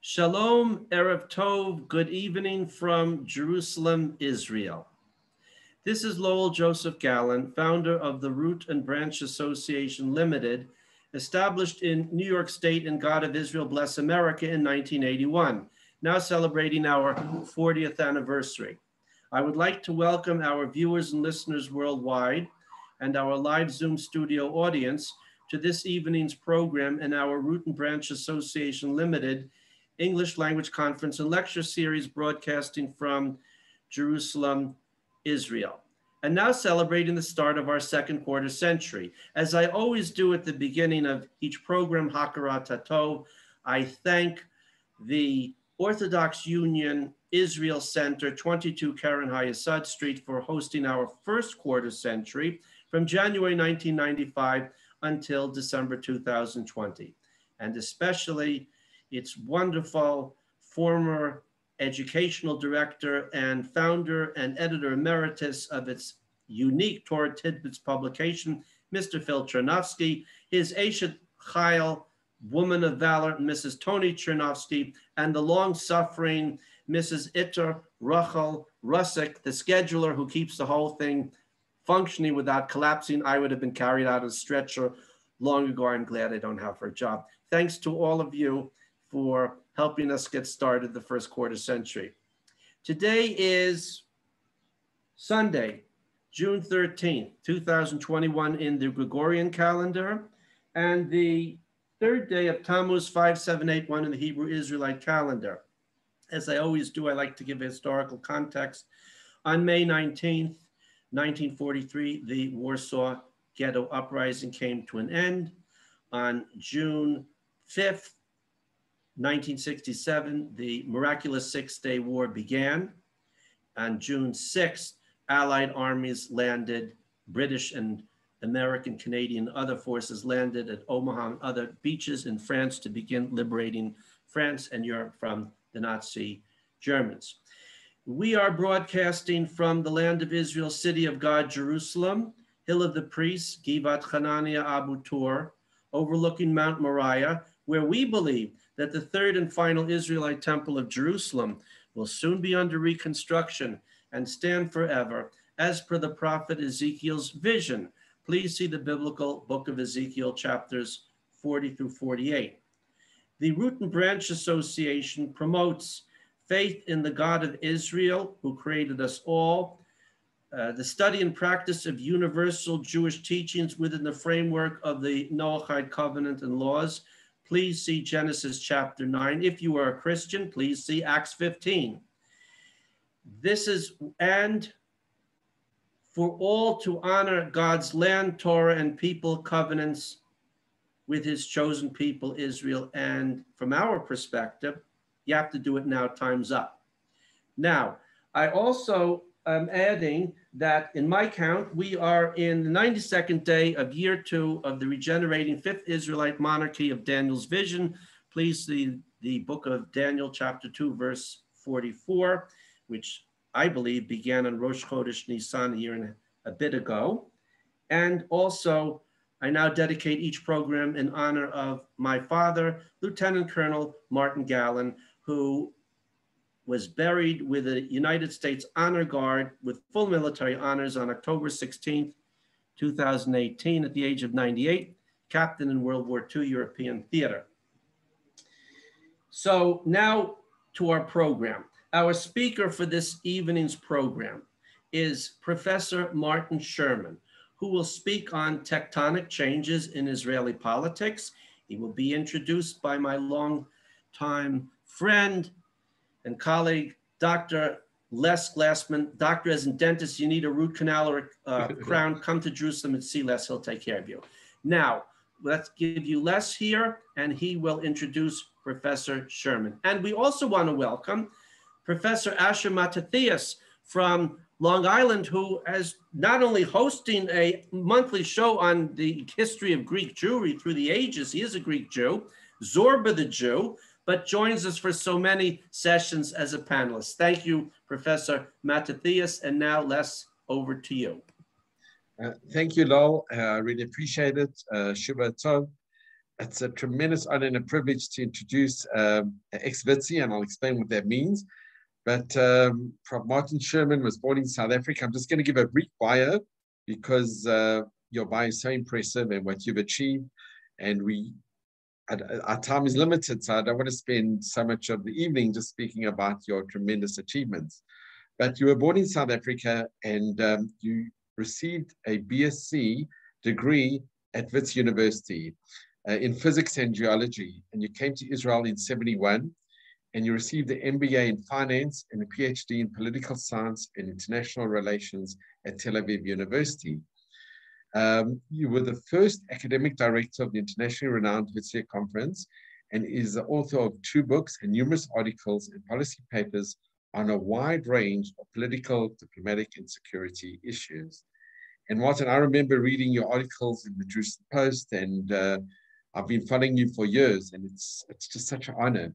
Shalom, Erev Tov, good evening from Jerusalem, Israel. This is Lowell Joseph Gallen, founder of the Root and Branch Association Limited, established in New York State and God of Israel Bless America in 1981, now celebrating our 40th anniversary. I would like to welcome our viewers and listeners worldwide and our live Zoom studio audience to this evening's program in our Root and Branch Association Limited English Language Conference and Lecture Series broadcasting from Jerusalem, Israel. And now celebrating the start of our second quarter century. As I always do at the beginning of each program, Hakarat Hatov, I thank the Orthodox Union Israel Center, 22 Karen Hayasad Street, for hosting our first quarter century from January 1995 until December 2020. And especially its wonderful former educational director and founder and editor emeritus of its unique Torah Tidbits publication, Mr. Phil Chernovsky, his Eshet Chayil, woman of valor, Mrs. Tony Chernovsky, and the long-suffering Mrs. Itter Rachel Russick, the scheduler who keeps the whole thing functioning without collapsing. I would have been carried out of a stretcher long ago. I'm glad I don't have her job. Thanks to all of you for helping us get started the first quarter century. Today is Sunday, June 13th, 2021 in the Gregorian calendar, and the third day of Tammuz 5781 in the Hebrew Israelite calendar. As I always do, I like to give a historical context. On May 19th, 1943, the Warsaw Ghetto Uprising came to an end. On June 5th, 1967, the miraculous Six-Day War began. On June 6th, Allied armies landed, British and American, Canadian, other forces landed at Omaha and other beaches in France to begin liberating France and Europe from the Nazi Germans. We are broadcasting from the land of Israel, city of God, Jerusalem, Hill of the Priests, Givat Hanania Abu Tur, overlooking Mount Moriah, where we believe that the third and final Israelite temple of Jerusalem will soon be under reconstruction and stand forever, as per the prophet Ezekiel's vision. Please see the biblical book of Ezekiel, chapters 40 through 48. The Root and Branch Association promotes faith in the God of Israel, who created us all, the study and practice of universal Jewish teachings within the framework of the Noahide covenant and laws. Please see Genesis chapter 9. If you are a Christian, please see Acts 15. And for all to honor God's land, Torah, and people covenants with his chosen people, Israel. And from our perspective, you have to do it now, time's up. Now, I also am adding that in my count, we are in the 92nd day of year 2 of the regenerating 5th Israelite monarchy of Daniel's vision. Please see the book of Daniel, chapter 2, verse 44, which I believe began on Rosh Chodesh Nisan a year and a bit ago. And also, I now dedicate each program in honor of my father, Lieutenant Colonel Martin Gallen, who was buried with the United States Honor Guard with full military honors on October 16th, 2018, at the age of 98, captain in World War II European Theater. So now to our program. Our speaker for this evening's program is Professor Martin Sherman, who will speak on tectonic changes in Israeli politics. He will be introduced by my longtime friend and colleague, Dr. Les Glassman. Doctor, as in dentist, you need a root canal or a crown, come to Jerusalem and see Les, he'll take care of you. Now, let's give you Les here, and he will introduce Professor Sherman. And we also want to welcome Professor Asher Matathias from Long Island, who is not only hosting a monthly show on the history of Greek Jewry through the ages, he is a Greek Jew, Zorba the Jew, but joins us for so many sessions as a panelist. Thank you, Professor Matathias. And now, Les, over to you. Thank you, Lowell. I really appreciate it. Shabbat Tov. it's a tremendous honor and a privilege to introduce ex-Witsi, and I'll explain what that means. But Prof. Martin Sherman was born in South Africa. I'm just going to give a brief bio because your bio is so impressive and what you've achieved. And our time is limited, so I don't want to spend so much of the evening just speaking about your tremendous achievements. But you were born in South Africa, and you received a BSc degree at Wits University in physics and geology. And you came to Israel in '71, and you received the MBA in finance and a PhD in political science and international relations at Tel Aviv University. You were the first academic director of the internationally renowned Witsi Conference, and is the author of 2 books and numerous articles and policy papers on a wide range of political, diplomatic, and security issues. And Martin, I remember reading your articles in the Jerusalem Post, and I've been following you for years, and it's just such an honor.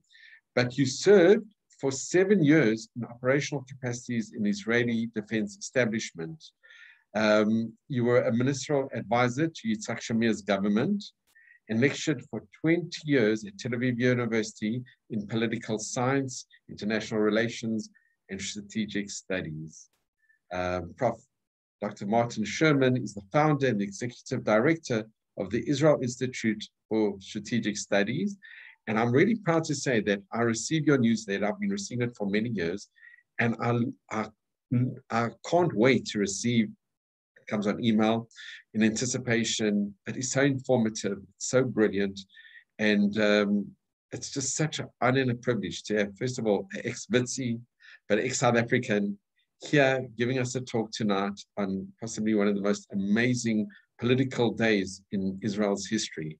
But you served for 7 years in operational capacities in the Israeli defense establishment. You were a ministerial advisor to Yitzhak Shamir's government and lectured for 20 years at Tel Aviv University in political science, international relations, and strategic studies. Prof. Dr. Martin Sherman is the founder and the executive director of the Israel Institute for Strategic Studies. And I'm really proud to say that I received your newsletter. I've been receiving it for many years. And I can't wait to receive. It comes on email in anticipation. It is so informative, it's so brilliant. And it's just such an honor and a privilege to have, first of all, an ex-Witsi, but ex-South African here giving us a talk tonight on possibly one of the most amazing political days in Israel's history.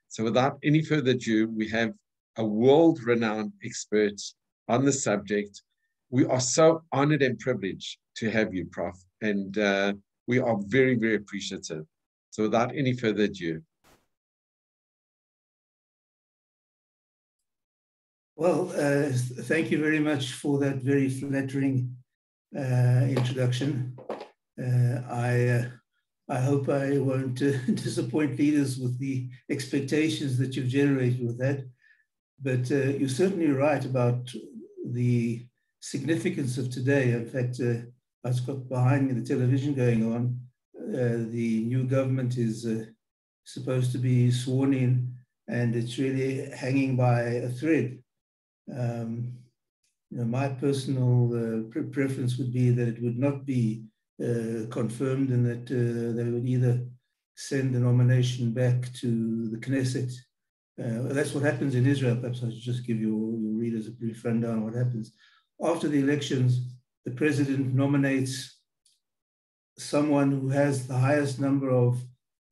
So without any further ado, we have a world-renowned expert on the subject. We are so honored and privileged to have you, Prof. And we are very, very appreciative. So without any further ado. Well, thank you very much for that very flattering introduction. I hope I won't disappoint leaders with the expectations that you've generated with that. But you're certainly right about the significance of today. In fact, I've got behind me the television going on. The new government is supposed to be sworn in, and it's really hanging by a thread. My personal preference would be that it would not be confirmed, and that they would either send the nomination back to the Knesset. That's what happens in Israel. Perhaps I should just give your readers a brief rundown of what happens. After the elections, the president nominates someone who has the highest number of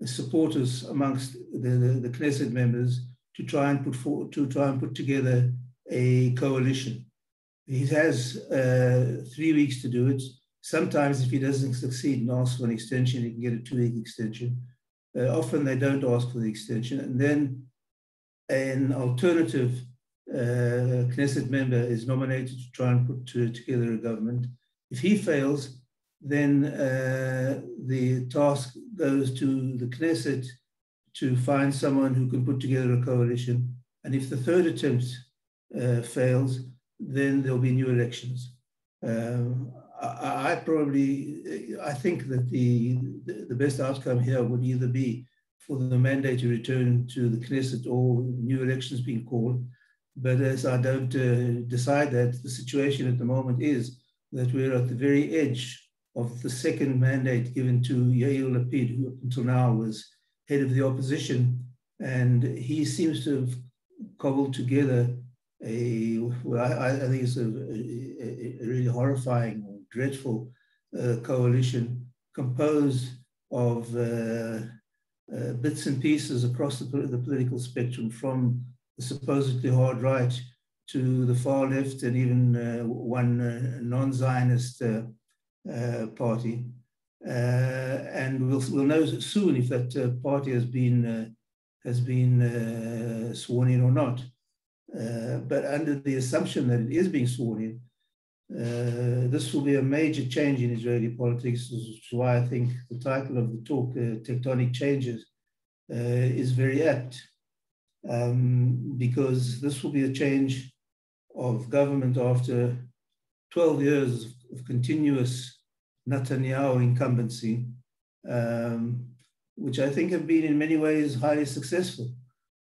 supporters amongst the Knesset members to try and put together a coalition. He has 3 weeks to do it. Sometimes if he doesn't succeed and asks for an extension, he can get a 2-week extension. Often they don't ask for the extension. And then an alternative Knesset member is nominated to try and put together a government. If he fails, then the task goes to the Knesset to find someone who can put together a coalition. And if the third attempt fails, then there'll be new elections. I think that the best outcome here would either be for the mandate to return to the Knesset or new elections being called. But as I don't decide that, the situation at the moment is that we're at the very edge of the second mandate given to Yair Lapid, who up until now was head of the opposition. And he seems to have cobbled together I think it's a really horrifying, dreadful coalition composed of bits and pieces across the political spectrum, from the supposedly hard right to the far left, and even one non-Zionist party. And we'll know soon if that party has been sworn in or not. But under the assumption that it is being sworn in, this will be a major change in Israeli politics, which is why I think the title of the talk, Tectonic Changes, is very apt. because this will be a change of government after 12 years of continuous Netanyahu incumbency, which I think have been in many ways highly successful.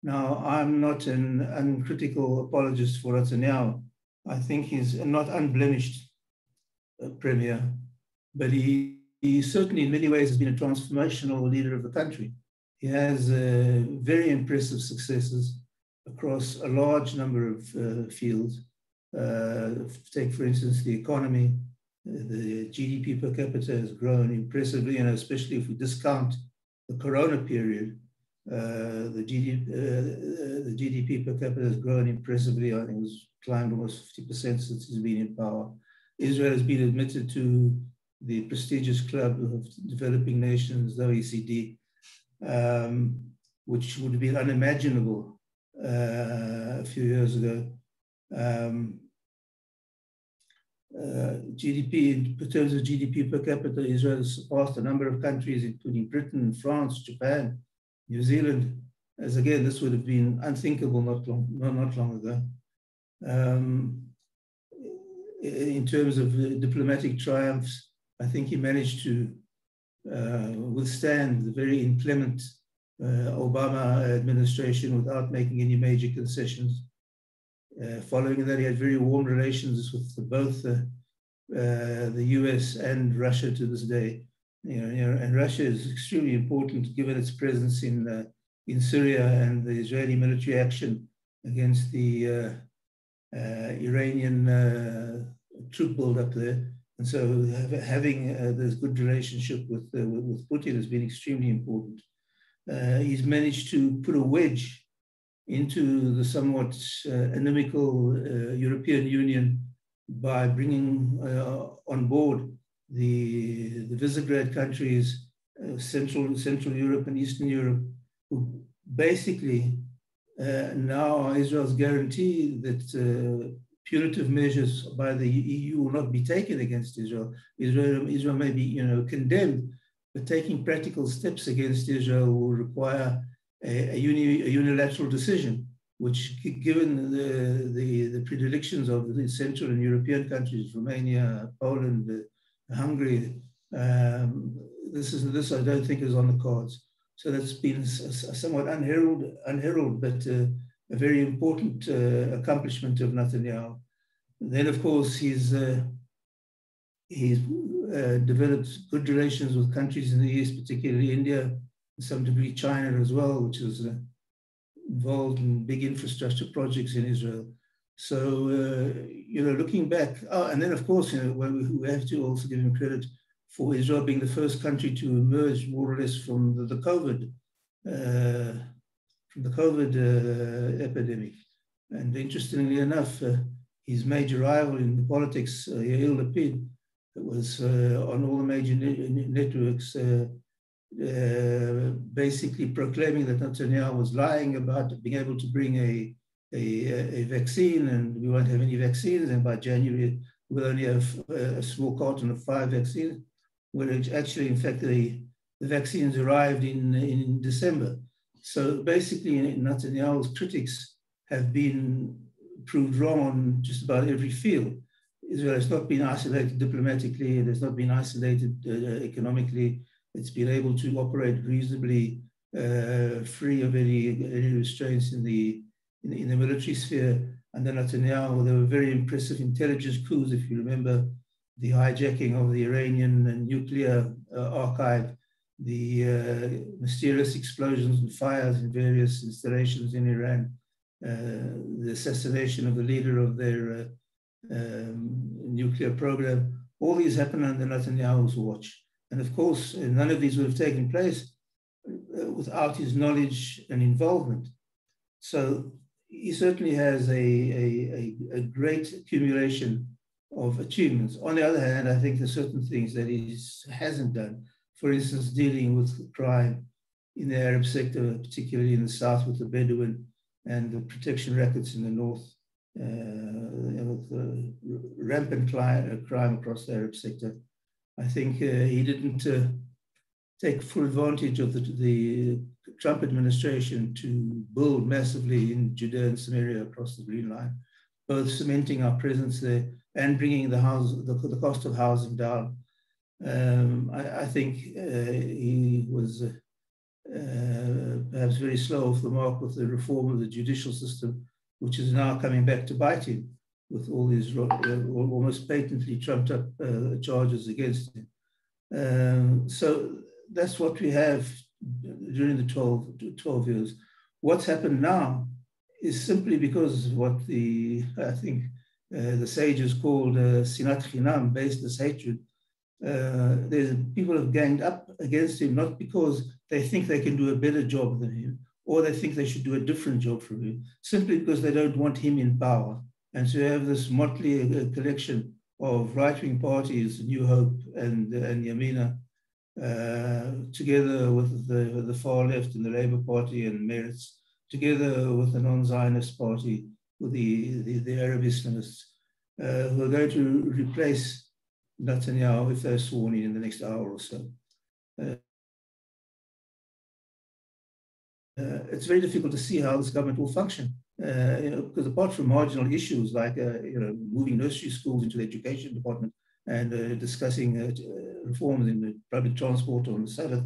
Now, I'm not an uncritical apologist for Netanyahu. I think he's not unblemished premier, but he certainly in many ways has been a transformational leader of the country. He has very impressive successes across a large number of fields. Take, for instance, the economy. The GDP per capita has grown impressively, and especially if we discount the Corona period, the GDP per capita has grown impressively. I think it's climbed almost 50% since he's been in power. Israel has been admitted to the prestigious club of developing nations, the OECD, which would have been unimaginable a few years ago. GDP, in terms of GDP per capita, Israel has surpassed a number of countries, including Britain, France, Japan, New Zealand, as again, this would have been unthinkable not long ago. In terms of diplomatic triumphs, I think he managed to withstand the very inclement Obama administration without making any major concessions. Following that, he had very warm relations with both the US and Russia to this day. And Russia is extremely important given its presence in Syria and the Israeli military action against the Iranian troop buildup there. And so having this good relationship with Putin has been extremely important. He's managed to put a wedge into the somewhat inimical European Union by bringing on board the Visegrad countries, Central Europe and Eastern Europe, who basically now Israel's guarantee that punitive measures by the EU will not be taken against Israel. Israel may be, condemned, but taking practical steps against Israel will require a unilateral decision, which, given the predilections of the Central and European countries, Romania, Poland, Hungary, this I don't think is on the cards. So that's been a somewhat unheralded, but a very important accomplishment of Netanyahu. Then, of course, he's developed good relations with countries in the East, particularly India, to some degree China as well, which is involved in big infrastructure projects in Israel. So, looking back, and then of course, we have to also give him credit for Israel being the first country to emerge more or less from the COVID epidemic. And interestingly enough, his major rival in politics, Yair Lapid, was on all the major networks, basically proclaiming that Netanyahu was lying about being able to bring a vaccine, and we won't have any vaccines, and by January we'll only have a small carton of 5 vaccines, which actually, in fact, the vaccines arrived in December. So basically, Netanyahu's critics have been proved wrong on just about every field. Israel has not been isolated diplomatically, it has not been isolated economically. It's been able to operate reasonably free of any restraints in the military sphere. Under Netanyahu, there were very impressive intelligence coups. If you remember the hijacking of the Iranian nuclear archive, the mysterious explosions and fires in various installations in Iran, the assassination of the leader of their nuclear program, all these happened under Netanyahu's watch. And of course, none of these would have taken place without his knowledge and involvement. So he certainly has a great accumulation of achievements. On the other hand, I think there's certain things that he hasn't done. For instance, dealing with crime in the Arab sector, particularly in the south with the Bedouin and the protection rackets in the north, with the rampant crime across the Arab sector. I think he didn't take full advantage of the Trump administration to build massively in Judea and Samaria across the Green Line, both cementing our presence there and bringing the cost of housing down. I think he was perhaps very slow off the mark with the reform of the judicial system, which is now coming back to bite him with all these almost patently trumped up charges against him. So that's what we have during the 12 years. What's happened now is simply because of what I think the sages called sinat chinam, baseless hatred. People have ganged up against him, not because they think they can do a better job than him, or they think they should do a different job from him, simply because they don't want him in power. And so you have this motley collection of right-wing parties, New Hope and Yamina, together with the far left and the Labour Party and Meretz, together with the non-Zionist party, with the Arab Islamists, who are going to replace Netanyahu if they're sworn in the next hour or so. It's very difficult to see how this government will function, because apart from marginal issues like moving nursery schools into the education department and discussing reforms in the public transport on the Sabbath,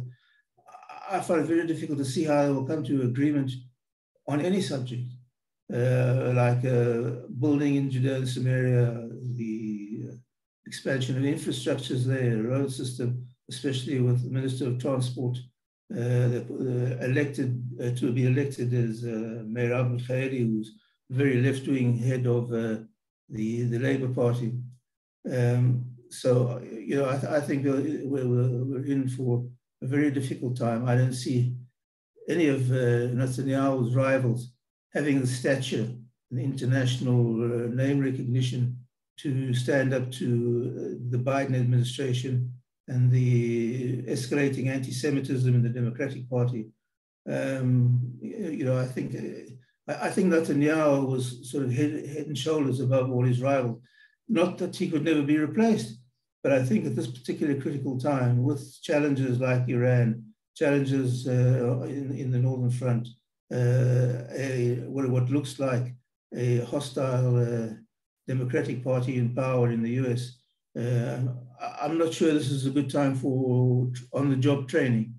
I find it very difficult to see how they will come to agreement on any subject, like building in Judea and Samaria, the expansion of infrastructures there, road system, especially with the Minister of Transport elected to be elected as Meirav Mikhaeli, who's very left-wing head of the Labour Party. So I think we're in for a very difficult time. I don't see any of Netanyahu's rivals having the stature and international name recognition to stand up to the Biden administration and the escalating anti-Semitism in the Democratic Party. I think Netanyahu was sort of head and shoulders above all his rivals. Not that he could never be replaced, but I think at this particular critical time, with challenges like Iran, challenges in the Northern Front, what looks like a hostile Democratic Party in power in the US, I'm not sure this is a good time for on-the-job training.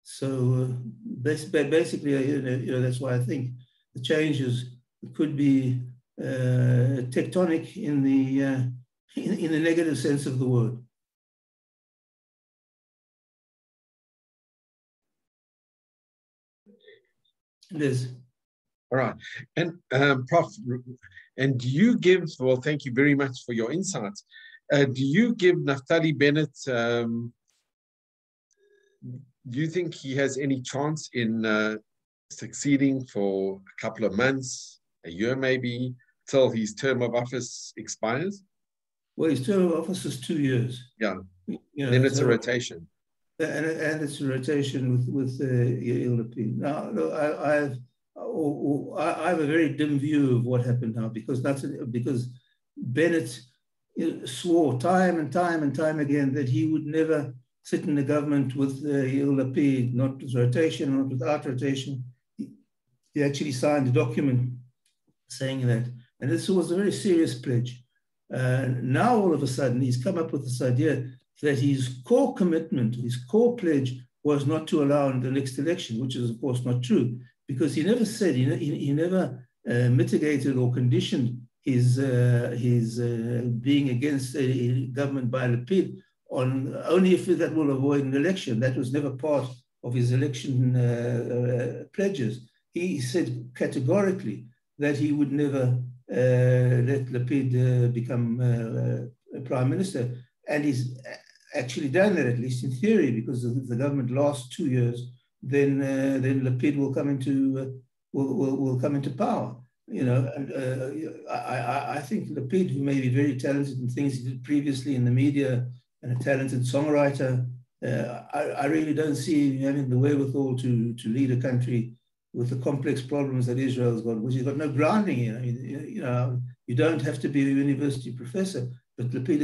So basically, that's why I think the changes could be tectonic in the negative sense of the word. Liz. All right. And Prof, and do you give, well, thank you very much for your insights. Do you give Naftali Bennett, do you think he has any chance in succeeding for a couple of months, a year maybe, till his term of office expires? Well, his term of office is 2 years. Yeah, then it's a rotation. And it's a rotation with Yair Lapid. Now, look, I have a very dim view of what happened now, because Bennett swore time and time again that he would never sit in the government with Yair Lapid, not with rotation, not without rotation. He actually signed a document saying that, and this was a very serious pledge. Now all of a sudden he's come up with this idea that his core commitment, his core pledge was not to allow in the next election, which is of course not true, because he never said, he never mitigated or conditioned his being against a government by Lapid on only if that will avoid an election. That was never part of his election pledges. He said categorically that he would never let Lapid become prime minister, and he's actually done that, at least in theory, because if the government lasts 2 years, then Lapid will come into power. And I think Lapid, who may be very talented in things he did previously in the media and a talented songwriter, I really don't see him having the wherewithal to lead a country with the complex problems that Israel's got, which has got no grounding in. I mean, you don't have to be a university professor but Lapid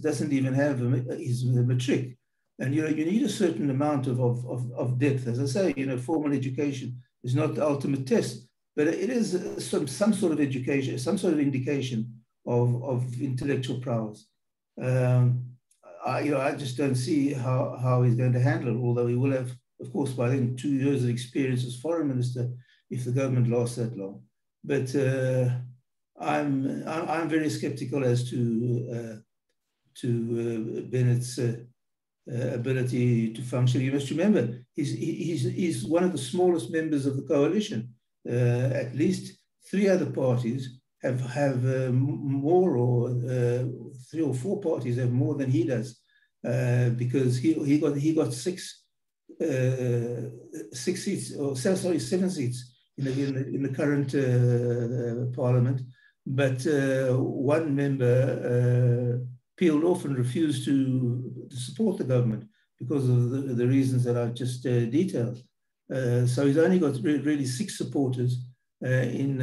doesn't even have his matric. And you need a certain amount of depth. As I say, formal education is not the ultimate test, but it is some sort of education, some sort of indication of intellectual prowess. I just don't see how he's going to handle it, although he will have, of course, by then 2 years of experience as foreign minister if the government lasts that long. But I'm very skeptical as to Bennett's ability to function. You must remember, he's one of the smallest members of the coalition. At least 3 other parties have more, or 3 or 4 parties have more than he does, because he got 6 seats, or sorry, 7 seats in the current parliament, but 1 member peeled off and refused to support the government because of the reasons that I've just detailed. So he's only got really 6 supporters in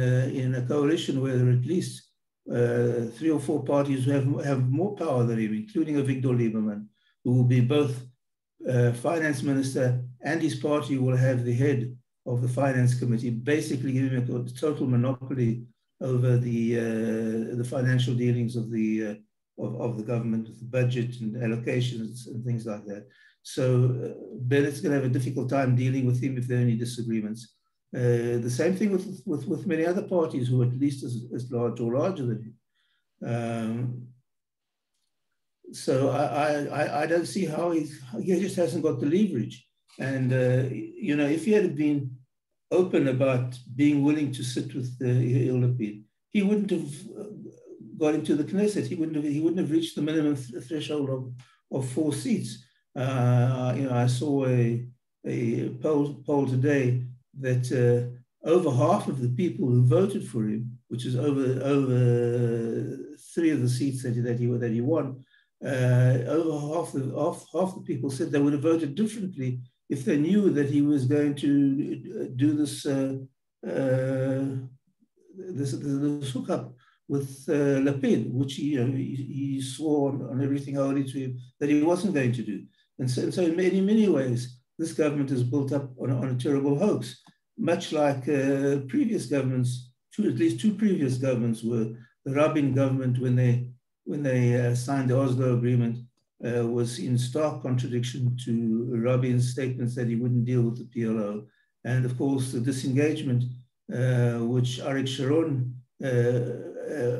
a coalition where there are at least 3 or 4 parties who have more power than him, including a Victor Lieberman, who will be both finance minister, and his party will have the head of the finance committee, basically giving him a total monopoly over the financial dealings of the government, the budget and allocations and things like that. So Bennett's going to have a difficult time dealing with him if there are any disagreements. The same thing with many other parties who are at least as large or larger than him. So I don't see how he just hasn't got the leverage. And if he had been open about being willing to sit with Lapid, he wouldn't have got into the Knesset. He wouldn't have reached the minimum threshold of 4 seats. I saw a poll today that over half of the people who voted for him, which is over 3 of the seats that he won, over half the people said they would have voted differently if they knew that he was going to do this hookup with Lapid, which he swore on everything holy to him that he wasn't going to do. And so in many ways, this government is built up on a terrible hoax, much like previous governments. At least 2 previous governments were. The Rabin government, when they signed the Oslo Agreement, was in stark contradiction to Rabin's statements that he wouldn't deal with the PLO. And of course, the disengagement, which Arik Sharon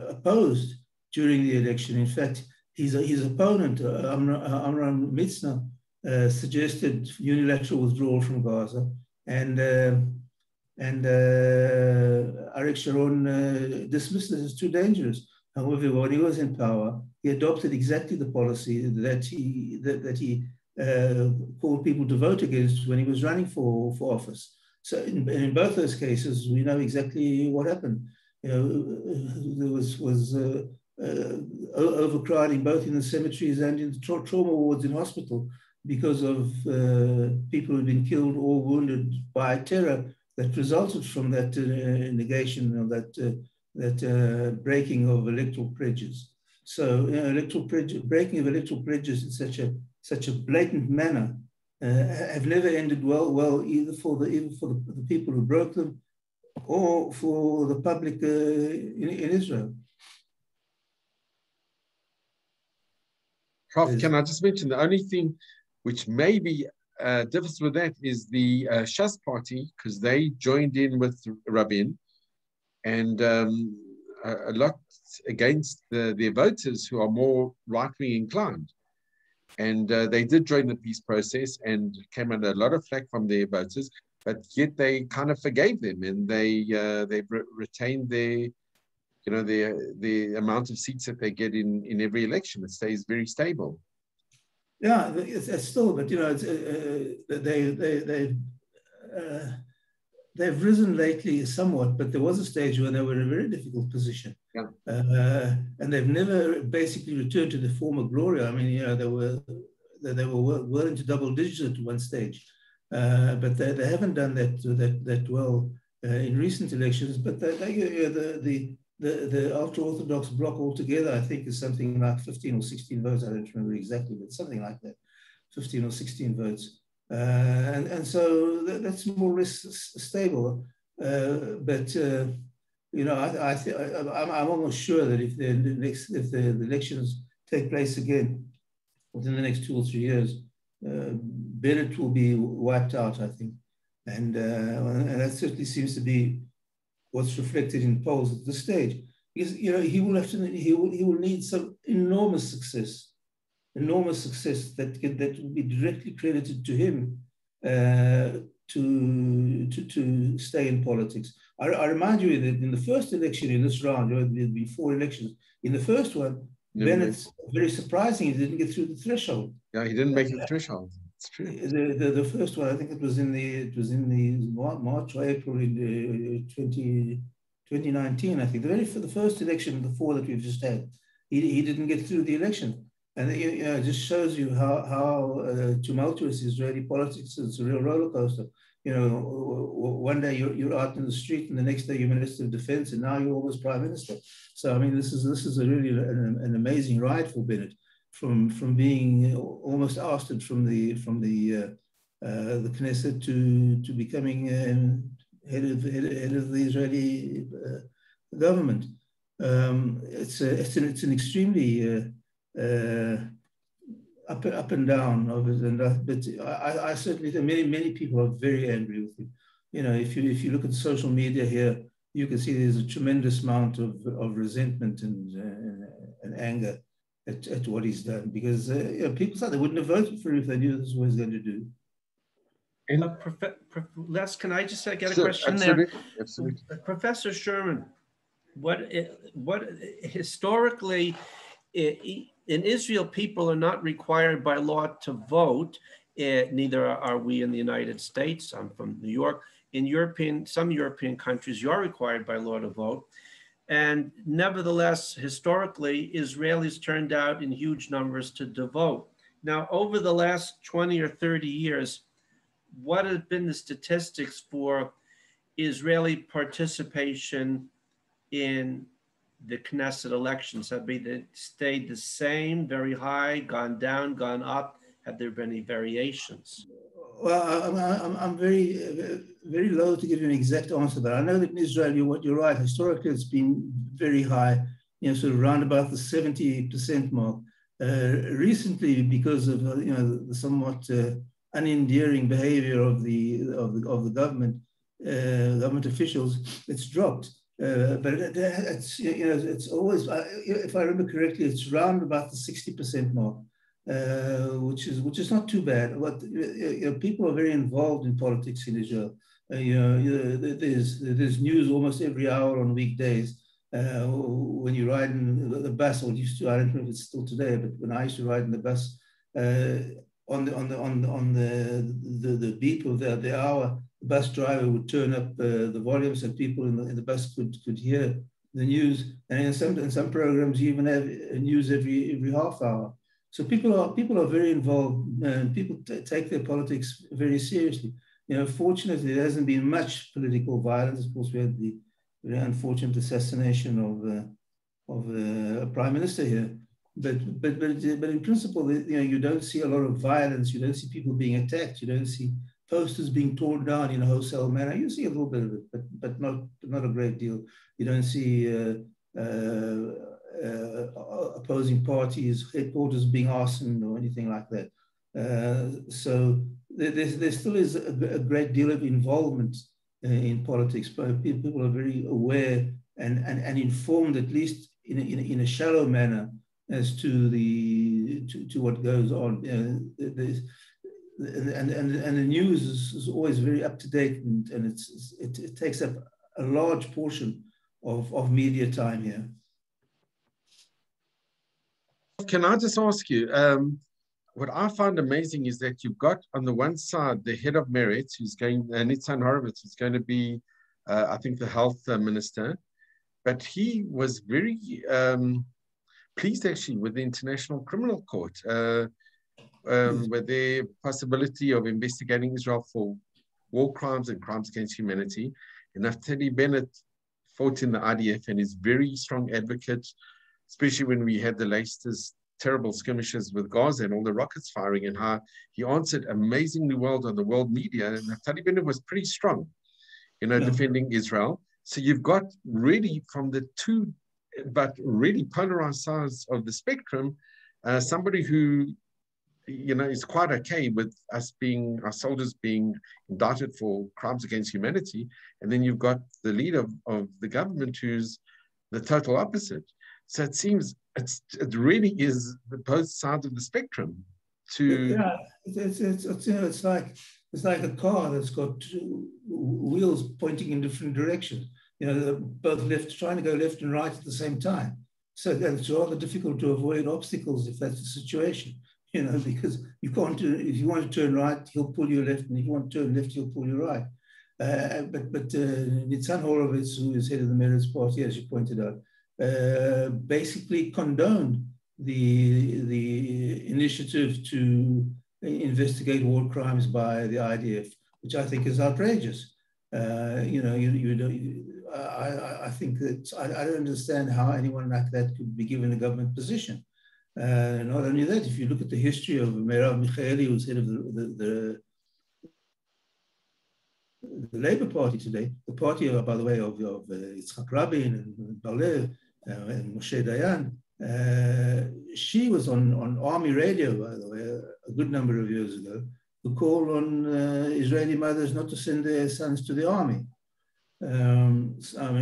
opposed during the election. In fact, his opponent, Amram Mitzna, suggested unilateral withdrawal from Gaza, and Arik Sharon dismissed it as too dangerous. However, when he was in power, he adopted exactly the policy that he called people to vote against when he was running for office. So in both those cases, we know exactly what happened. There was overcrowding both in the cemeteries and in the trauma wards in hospital because of people who'd been killed or wounded by terror that resulted from that negation of that breaking of electoral pledges. So breaking of electoral pledges in such a blatant manner have never ended well either for the people who broke them or for the public in Israel. Prof, can I just mention the only thing which maybe differs with that is the Shas party, because they joined in with Rabin, and a lot against their voters who are more right-wing inclined. And they did join the peace process and came under a lot of flack from their voters, but yet they kind of forgave them, and they retained their the amount of seats that they get in every election. It stays very stable. Yeah, it's still, but they've risen lately somewhat, but there was a stage where they were in a very difficult position. Yeah. And they've never basically returned to the former glory. I mean, they were well into double digits at one stage, but they haven't done that well in recent elections. But the ultra-Orthodox bloc altogether, I think, is something like 15 or 16 votes. I don't remember exactly, but something like that, 15 or 16 votes. And so that's more or less stable. But you know, I'm almost sure that if the elections take place again within the next 2 or 3 years, Bennett will be wiped out, I think. And that certainly seems to be what's reflected in polls at this stage. Because, you know, he will need some enormous success that will be directly credited to him to stay in politics. I remind you that in the first election in this round, there had been 4 elections. In the first one, Bennett's very surprising, he didn't get through the threshold. Yeah, he didn't make the threshold. It's true. The first one, I think it was in the March or April in 2019. I think for the first election, the 4 that we've just had, he didn't get through the election. And it just shows you how tumultuous Israeli politics is. It's a real roller coaster. You know, one day you're out in the street, and the next day you're Minister of Defense, and now you're almost Prime Minister. So I mean, this is a really an amazing ride for Bennett, from being almost ousted from the Knesset to becoming head of the Israeli government. It's an extremely up and down of it, but I certainly think many people are very angry with him. You know, if you look at social media here, you can see there's a tremendous amount of resentment and anger at what he's done, because you know, people thought they wouldn't have voted for him if they knew this is what he's going to do. Les, can I just get a Sure, question absolutely, there? absolutely. Professor Sherman, what historically, in Israel, people are not required by law to vote. Neither are we in the United States. I'm from New York. In some European countries, you're required by law to vote. And nevertheless, historically, Israelis turned out in huge numbers to vote. Now, over the last 20 or 30 years, what have been the statistics for Israeli participation in the Knesset elections? Have they stayed the same, very high, gone down, gone up? Have there been any variations? Well, I'm very loath to give you an exact answer, but I know that in Israel, you're right. Historically, it's been very high, you know, sort of around about the 70% mark. Recently, because of you know, the somewhat unendearing behavior of the government officials, it's dropped. But it's, you know, it's always, if I remember correctly, it's around about the 60% mark. Which is not too bad. But you know, people are very involved in politics in Israel. You know, there's news almost every hour on weekdays. When you ride in the bus, or used to, I don't know if it's still today, but when I used to ride in the bus, on the beep of the hour, the bus driver would turn up the volume so people in the bus could hear the news. And in some programs, you even have news every half hour. So people are very involved, and people take their politics very seriously. You know, fortunately, there hasn't been much political violence. Of course, we had the very unfortunate assassination of a prime minister here. But in principle, you know, you don't see a lot of violence. You don't see people being attacked. You don't see posters being torn down in a wholesale manner. You see a little bit of it, but not a great deal. You don't see opposing parties, headquarters being arson or anything like that. So there still is a great deal of involvement in politics, but people are very aware and informed, at least in a shallow manner, as to what goes on. And the news is always very up to date, and it takes up a large portion of media time here. Can I just ask you, what I find amazing is that you've got on the one side the head of Meretz, who's going, Nitzan Horowitz, who's going to be, I think, the health minister, but he was very pleased actually with the International Criminal Court, with the possibility of investigating Israel for war crimes and crimes against humanity. And Naftali Bennett fought in the IDF and is very strong advocate, especially when we had the latest terrible skirmishes with Gaza and all the rockets firing, and how he answered amazingly well on the world media. And Naftali Bennett was pretty strong, defending Israel. So you've got really from the two, but really polarized sides of the spectrum, somebody who, is quite okay with our soldiers being indicted for crimes against humanity. And then you've got the leader of the government who's the total opposite. So it seems it really is the both sides of the spectrum. It's like a car that's got wheels pointing in different directions. Both trying to go left and right at the same time. So it's rather difficult to avoid obstacles if that's the situation. Because you can't do, if you want to turn right, he'll pull you left, and if you want to turn left, he'll pull you right. But Nitzan Horowitz, who is head of the Meretz Party, as you pointed out, basically condoned the initiative to investigate war crimes by the IDF, which I think is outrageous. I think that I don't understand how anyone like that could be given a government position. Not only that, if you look at the history of Merav Michaeli, who's head of the Labour Party today, the party, by the way, of Yitzhak Rabin and Bar-Lev and Moshe Dayan, she was on army radio, by the way, a good number of years ago, who called on Israeli mothers not to send their sons to the army.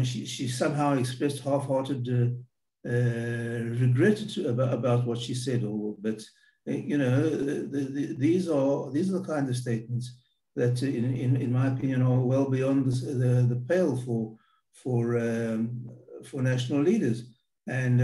She somehow expressed half-hearted regret about what she said, but these are the kind of statements that, in my opinion, are well beyond the pale for national leaders. And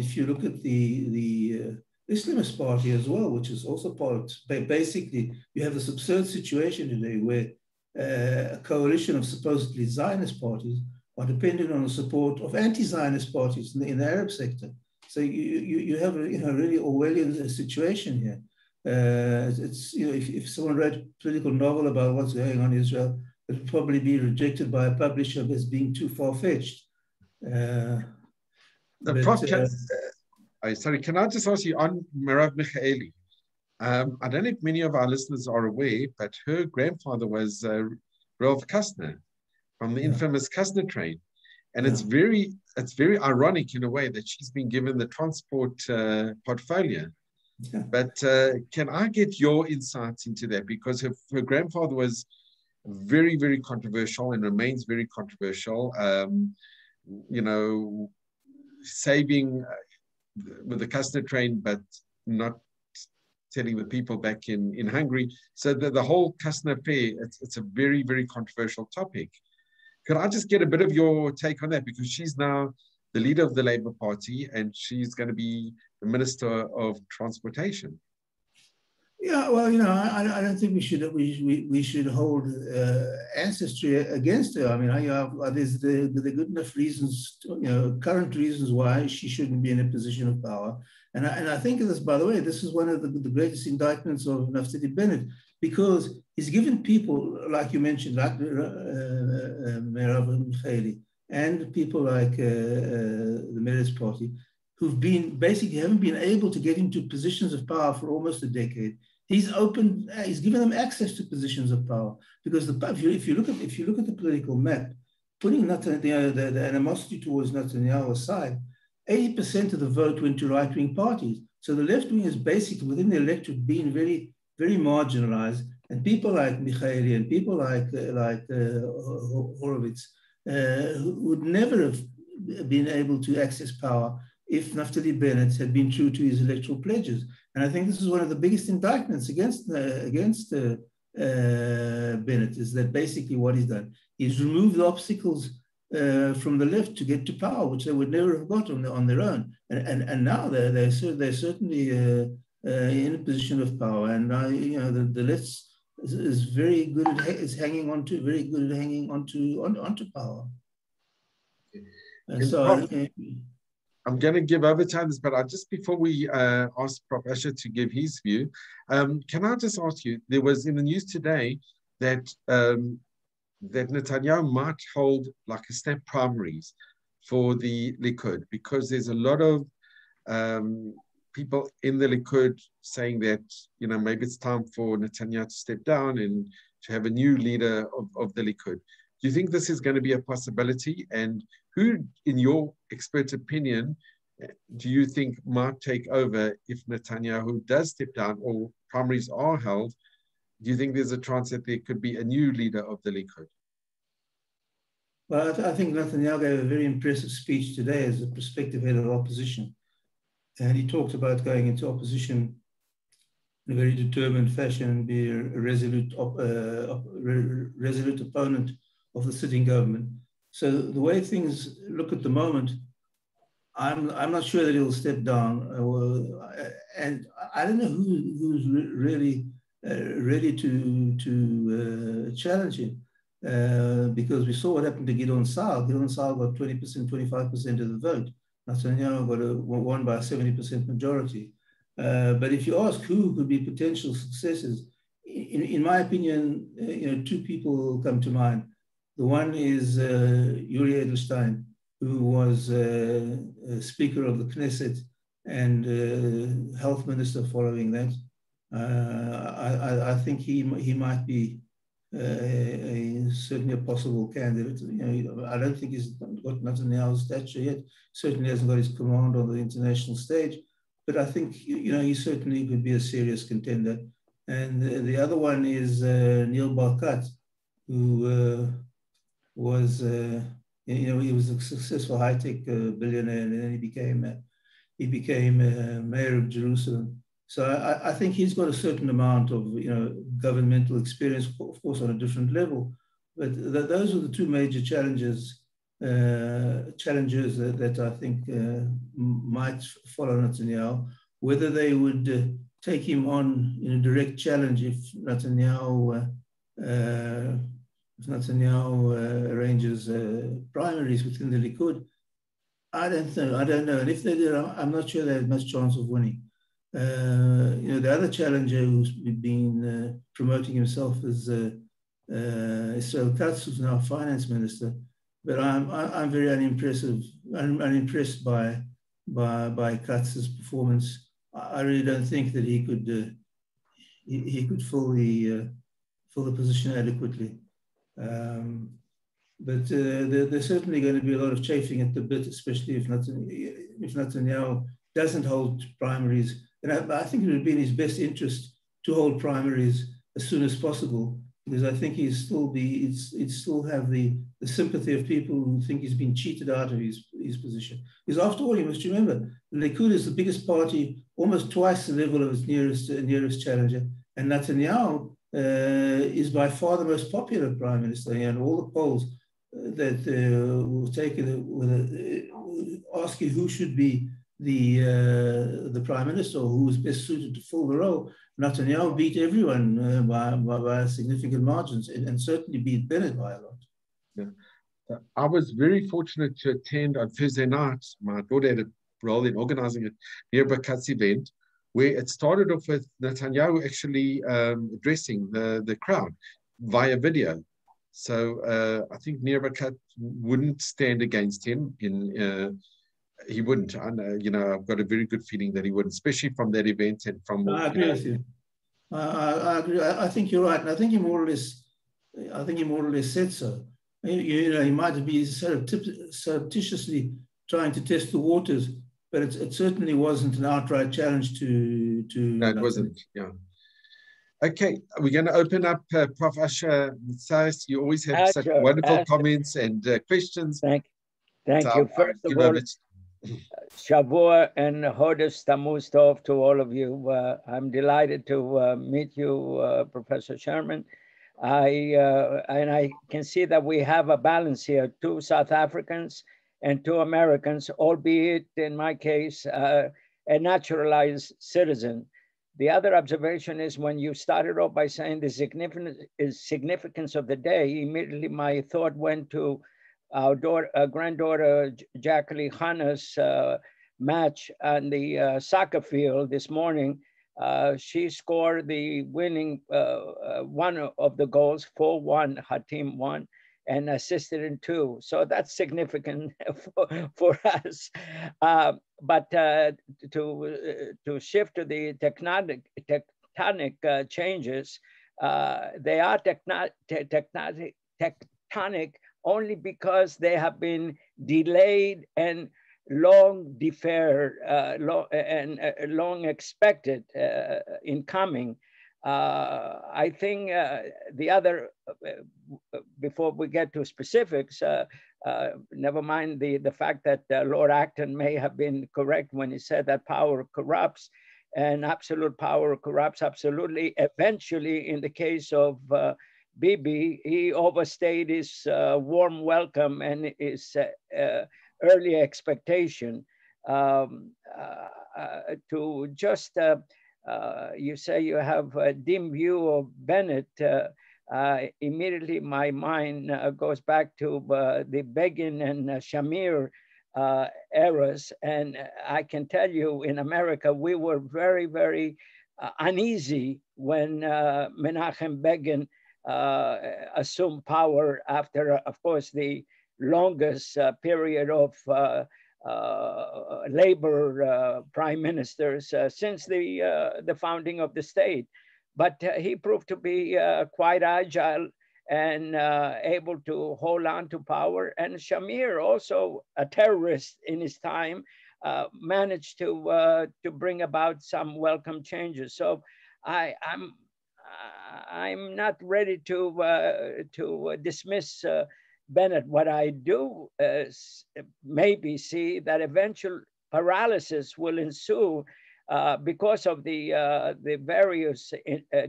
if you look at the Islamist Party as well, which is also part, basically, you have this absurd situation today where a coalition of supposedly Zionist parties are dependent on the support of anti-Zionist parties in the Arab sector. So you have a really Orwellian situation here. If someone wrote a political novel about what's going on in Israel, it would probably be rejected by a publisher as being too far-fetched. Sorry, can I just ask you on Merav Michaeli? I don't know if many of our listeners are aware, but her grandfather was Ralph Kastner from the infamous Kastner train. And it's very ironic in a way that she's been given the transport portfolio. Yeah. But can I get your insights into that? Because her grandfather was very, very controversial and remains very controversial. Saving with the Kastner train, but not telling the people back in Hungary. So the whole Kastner affair, it's a very, very controversial topic. Could I just get a bit of your take on that? Because she's now the leader of the Labour Party and she's going to be the Minister of Transportation. Yeah, well, I don't think we should hold ancestry against her. I mean, there's the good enough reasons, current reasons why she shouldn't be in a position of power. And I think this, by the way, this is one of the greatest indictments of Naftali Bennett, because he's given people, like you mentioned, like Merav Michaeli, and people like the Meretz Party, who've haven't been able to get into positions of power for almost a decade. He's given them access to positions of power, because if you look at the political map, putting Netanyahu, the animosity towards Netanyahu aside, 80% of the vote went to right-wing parties. So the left wing is basically within the electorate being very, very marginalized, and people like Michaeli and people like Horowitz would never have been able to access power if Naftali Bennett had been true to his electoral pledges. And I think this is one of the biggest indictments against Bennett, is that basically what he's done. He's removed the obstacles from the left to get to power, which they would never have got on their own. And now they're certainly in a position of power. And the left is very good at hanging on to power. And so I'm going to give over time, but just before we ask Prof. Asher to give his view, can I just ask you, there was in the news today that that Netanyahu might hold like a snap primaries for the Likud, because there's a lot of people in the Likud saying that, you know, maybe it's time for Netanyahu to step down and to have a new leader of the Likud. Do you think this is going to be a possibility? And who, in your expert opinion, do you think might take over if Netanyahu does step down or primaries are held? Do you think there's a chance that there could be a new leader of the Likud? Well, I think Netanyahu gave a very impressive speech today as the prospective head of opposition. And he talked about going into opposition in a very determined fashion and be a resolute opponent of the sitting government. So the way things look at the moment, I'm not sure that he'll step down. And I don't know who's really ready to challenge him. Because we saw what happened to Gideon Saar. Gideon Saar got 20%, 25% of the vote. Netanyahu won by a 70% majority. But if you ask who could be potential successors, in my opinion, two people come to mind. The one is Yuri Edelstein, who was Speaker of the Knesset and Health Minister following that. I think he might be certainly a possible candidate. I don't think he's got Netanyahu's stature yet. Certainly hasn't got his command on the international stage. But I think he certainly could be a serious contender. And the other one is Neil Barkat, who was he was a successful high-tech billionaire, and then he became mayor of Jerusalem. So I think he's got a certain amount of governmental experience, of course, on a different level. But those are the two major challenges that I think might follow Netanyahu. Whether they would take him on in a direct challenge if Netanyahu arranges primaries within the Likud, I don't know. And if they did, I'm not sure they have much chance of winning. The other challenger who's been promoting himself is Israel Katz, who's now finance minister. But I'm very unimpressed by Katz's performance. I really don't think that he could fill the position adequately. But there's certainly going to be a lot of chafing at the bit, especially if Netanyahu doesn't hold primaries. And I think it would be in his best interest to hold primaries as soon as possible, because I think he'd still have the sympathy of people who think he's been cheated out of his position. Because after all, you must remember, the Likud is the biggest party, almost twice the level of its nearest challenger. And Netanyahu is by far the most popular prime minister. And all the polls that will take it will ask you who should be the prime minister, or who is best suited to fill the role. Netanyahu beat everyone by significant margins, and certainly beat Bennett by a lot. Yeah. I was very fortunate to attend on Thursday night. My daughter had a role in organizing a Nir Barkat's event, where it started off with Netanyahu actually addressing the crowd via video. So I think Nir Barkat wouldn't stand against him he wouldn't. I've got a very good feeling that he wouldn't, especially from that event and from. I agree with you. I agree. I think you're right, and I think he more or less said so. He might be surreptitiously trying to test the waters, but it certainly wasn't an outright challenge to. No, it wasn't. Yeah. Okay, we're going to open up Prof. Asher Matthias. You always have such wonderful comments and questions. Thank you. First of all, Shavua and Hodesh Tammuz Tov to all of you. I'm delighted to meet you, Professor Sherman. And I can see that we have a balance here, 2 South Africans and 2 Americans, albeit in my case, a naturalized citizen. The other observation is when you started off by saying the significance of the day, immediately my thought went to our granddaughter Jacqueline Hanna's match on the soccer field this morning. She scored the winning one of the goals, 4-1, her team won, and assisted in 2. So that's significant for us. But to shift to the tectonic changes, they are tectonic only because they have been delayed and long deferred, long expected in coming. I think the other, before we get to specifics, never mind the fact that Lord Acton may have been correct when he said that power corrupts, and absolute power corrupts absolutely. Eventually, in the case of Bibi, he overstayed his warm welcome and his early expectation. To just, you say you have a dim view of Bennett, immediately my mind goes back to the Begin and Shamir eras. And I can tell you in America, we were very, very uneasy when Menachem Begin assumed power after, of course, the longest period of labor prime ministers since the founding of the state. But he proved to be quite agile and able to hold on to power. And Shamir, also a terrorist in his time, managed to bring about some welcome changes. So I'm not ready to dismiss Bennett. What I do maybe see that eventual paralysis will ensue because of the various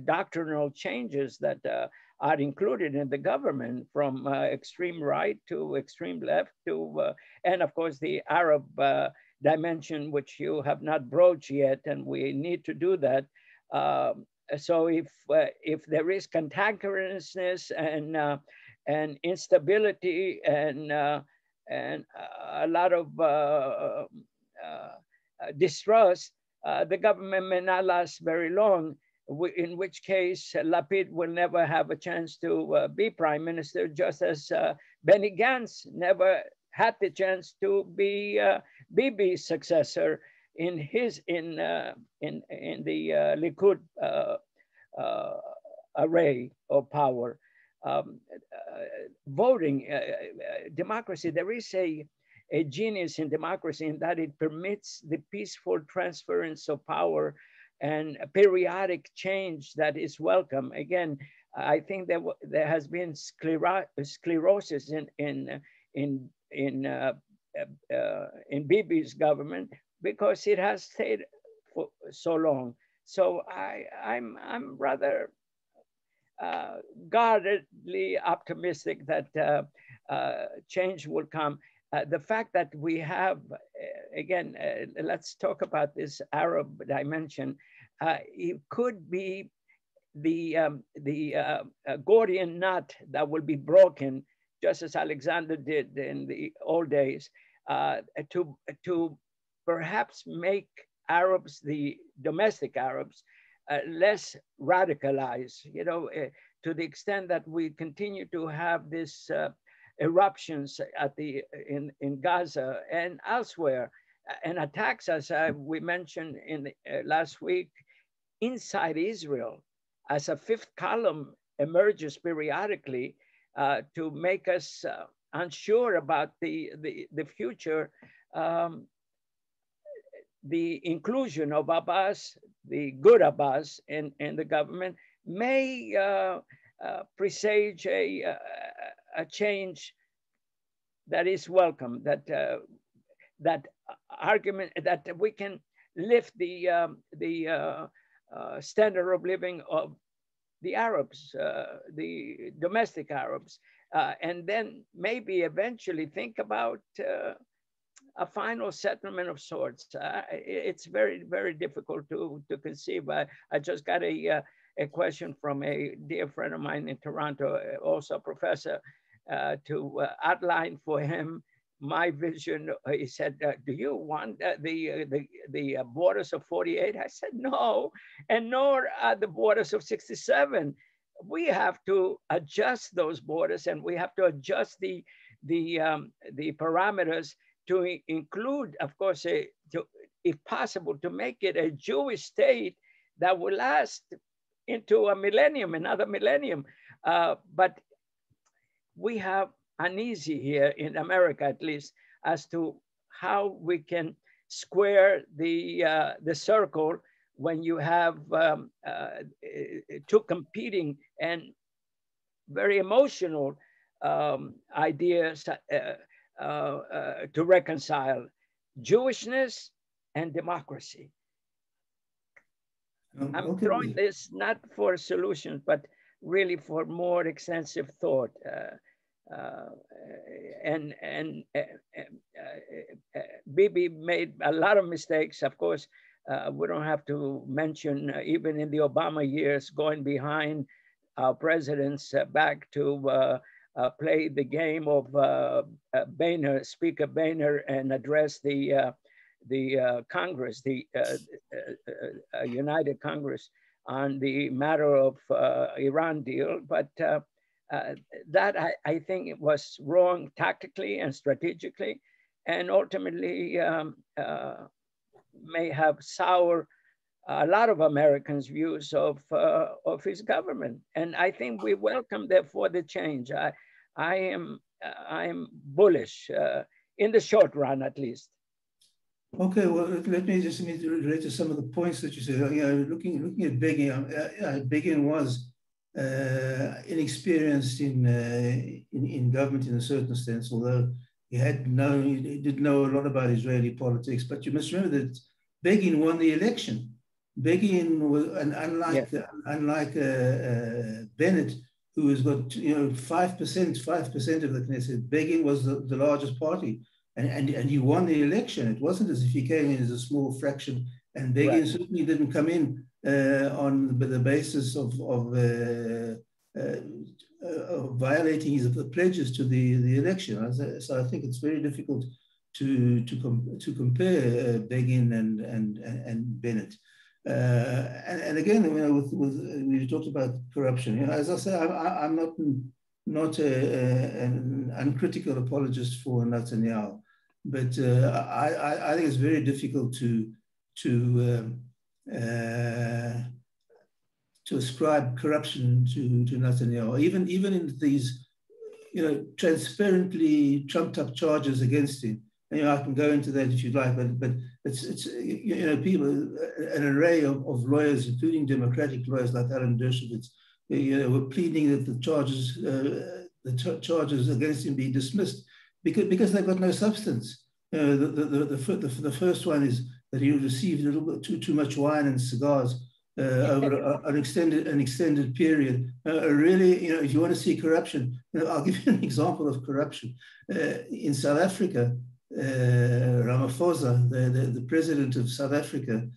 doctrinal changes that are included in the government, from extreme right to extreme left to, and of course the Arab dimension, which you have not broached yet, and we need to do that. So if there is cantankerousness and instability and a lot of distrust, the government may not last very long, in which case Lapid will never have a chance to be prime minister, just as Benny Gantz never had the chance to be Bibi's successor in the Likud array of power. Voting, democracy, there is a genius in democracy in that it permits the peaceful transference of power and a periodic change that is welcome. Again, I think there has been sclerosis in Bibi's government because it has stayed for so long. So I'm rather guardedly optimistic that change will come. The fact that we have, again, let's talk about this Arab dimension. It could be the Gordian knot that will be broken, just as Alexander did in the old days, to perhaps make Arabs, the domestic Arabs, less radicalized, you know, to the extent that we continue to have this eruptions in Gaza and elsewhere, and attacks, as we mentioned in the, last week, inside Israel, as a fifth column emerges periodically to make us unsure about the future. The inclusion of Abbas, the good Abbas in the government, may presage a change that is welcome, that argument that we can lift the standard of living of the Arabs, the domestic Arabs, and then maybe eventually think about a final settlement of sorts. It's very, very difficult to conceive. I just got a question from a dear friend of mine in Toronto, also a professor, to outline for him my vision. He said, "Do you want the borders of 48?" I said, "No, and nor are the borders of 67. We have to adjust those borders, and we have to adjust the parameters to include, of course, if possible, to make it a Jewish state that will last into a millennium, another millennium. But we have uneasy here in America, at least, as to how we can square the circle when you have two competing and very emotional ideas to reconcile: Jewishness and democracy. I'm throwing this not for solutions, but really for more extensive thought. Bibi made a lot of mistakes. Of course, we don't have to mention, even in the Obama years, going behind our presidents back to play the game of Boehner, Speaker Boehner, and address the Congress, the United Congress, on the matter of Iran deal. But that I think it was wrong tactically and strategically, and ultimately may have soured a lot of Americans' views of his government. And I think we welcome, therefore, the change. I am bullish in the short run, at least. Okay, well, let me just relate to some of the points that you said. You know, looking at Begin, Begin was inexperienced in government in a certain sense, although he did know a lot about Israeli politics. But you must remember that Begin won the election. Begin was, and unlike Bennett, who has got 5% of the Knesset, Begin was the largest party. And he won the election. It wasn't as if he came in as a small fraction, and Begin certainly didn't come in on the basis of violating the pledges to the election. So I think it's very difficult to compare Begin and Bennett. And again, you know, we talked about corruption. You know, as I say, I'm not an uncritical apologist for Netanyahu. But I think it's very difficult to ascribe corruption to Netanyahu, even in these, you know, transparently trumped up charges against him. And, you know, I can go into that if you'd like, but it's you know, people, an array of lawyers, including Democratic lawyers like Alan Dershowitz, you know, were pleading that the charges against him be dismissed because they've got no substance. The first one is that he received a little bit too much wine and cigars over an extended period. Really, you know, if you want to see corruption, you know, I'll give you an example of corruption. In South Africa, Ramaphosa, the president of South Africa,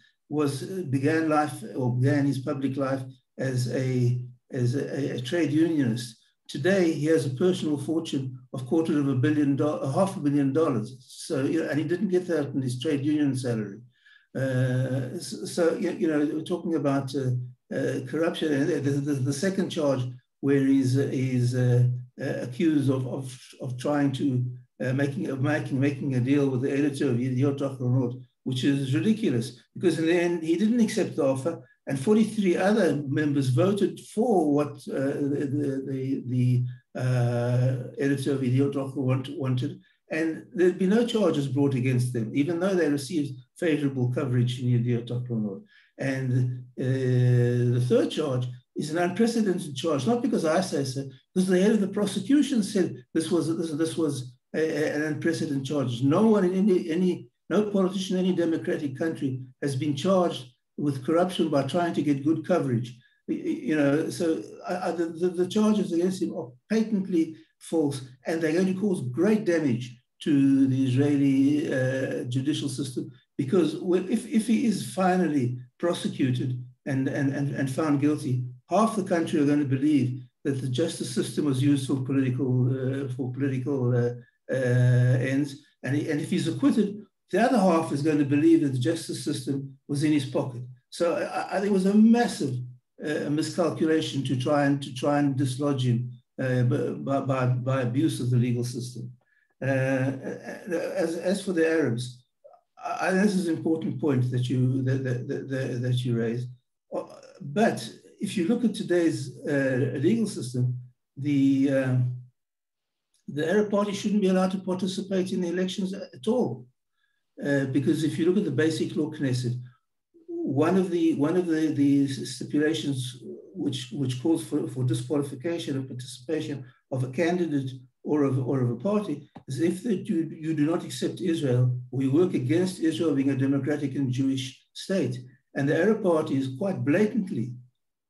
began his public life as a trade unionist. Today, he has a personal fortune of $250 million, So, you know, and he didn't get that in his trade union salary. So, you know, we're talking about corruption. And the second charge, where he's accused of trying to making a deal with the editor of Yediot Ahronot, which is ridiculous, because in the end he didn't accept the offer, and 43 other members voted for what the editor of Yediot Ahronot wanted, and there'd be no charges brought against them, even though they received favorable coverage in Yediot Ahronot. And the third charge is an unprecedented charge, not because I say so, because the head of the prosecution said this was an unprecedented charge. No one in no politician in any democratic country has been charged with corruption by trying to get good coverage. You know, so the charges against him are patently false, and they're going to cause great damage to the Israeli judicial system, because if he is finally prosecuted and found guilty, half the country are going to believe that the justice system was used for political ends. And if he's acquitted, the other half is going to believe that the justice system was in his pocket. So I think it was a massive miscalculation to try and dislodge him by abuse of the legal system. As for the Arabs, this is an important point that you raised. But if you look at today's legal system, the Arab Party shouldn't be allowed to participate in the elections at all, because if you look at the Basic Law Knesset, one of the stipulations which calls for disqualification of participation of a candidate or of a party is if that you do not accept Israel, or you work against Israel being a democratic and Jewish state. And the Arab parties quite blatantly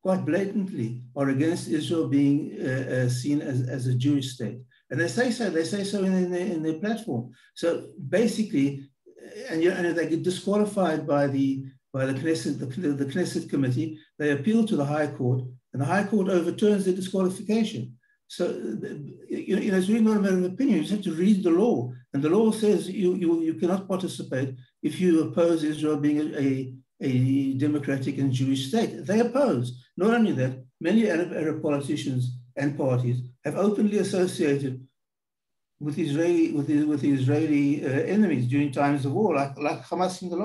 are against Israel being seen as a Jewish state. And they say so in their platform. So basically, and they get disqualified by the Knesset, the Knesset committee. They appeal to the High Court, and the High Court overturns their disqualification. So it's really not a matter of opinion. You just have to read the law, and the law says you cannot participate if you oppose Israel being a democratic and Jewish state. They oppose. Not only that, many Arab politicians and parties have openly associated with Israeli enemies during times of war, like Hamas in the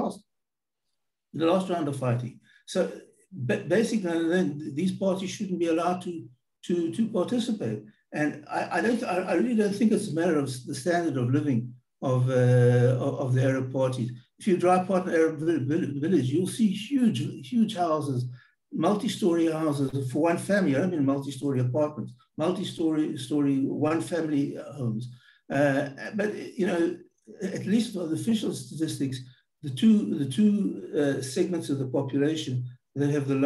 last round of fighting. So basically, these parties shouldn't be allowed to participate. And I really don't think it's a matter of the standard of living of the Arab parties. If you drive past an Arab village, you'll see huge houses, multi-story houses for one family. I don't mean multi-story apartments, multi-story one-family homes. But at least for the official statistics, the two segments of the population that have on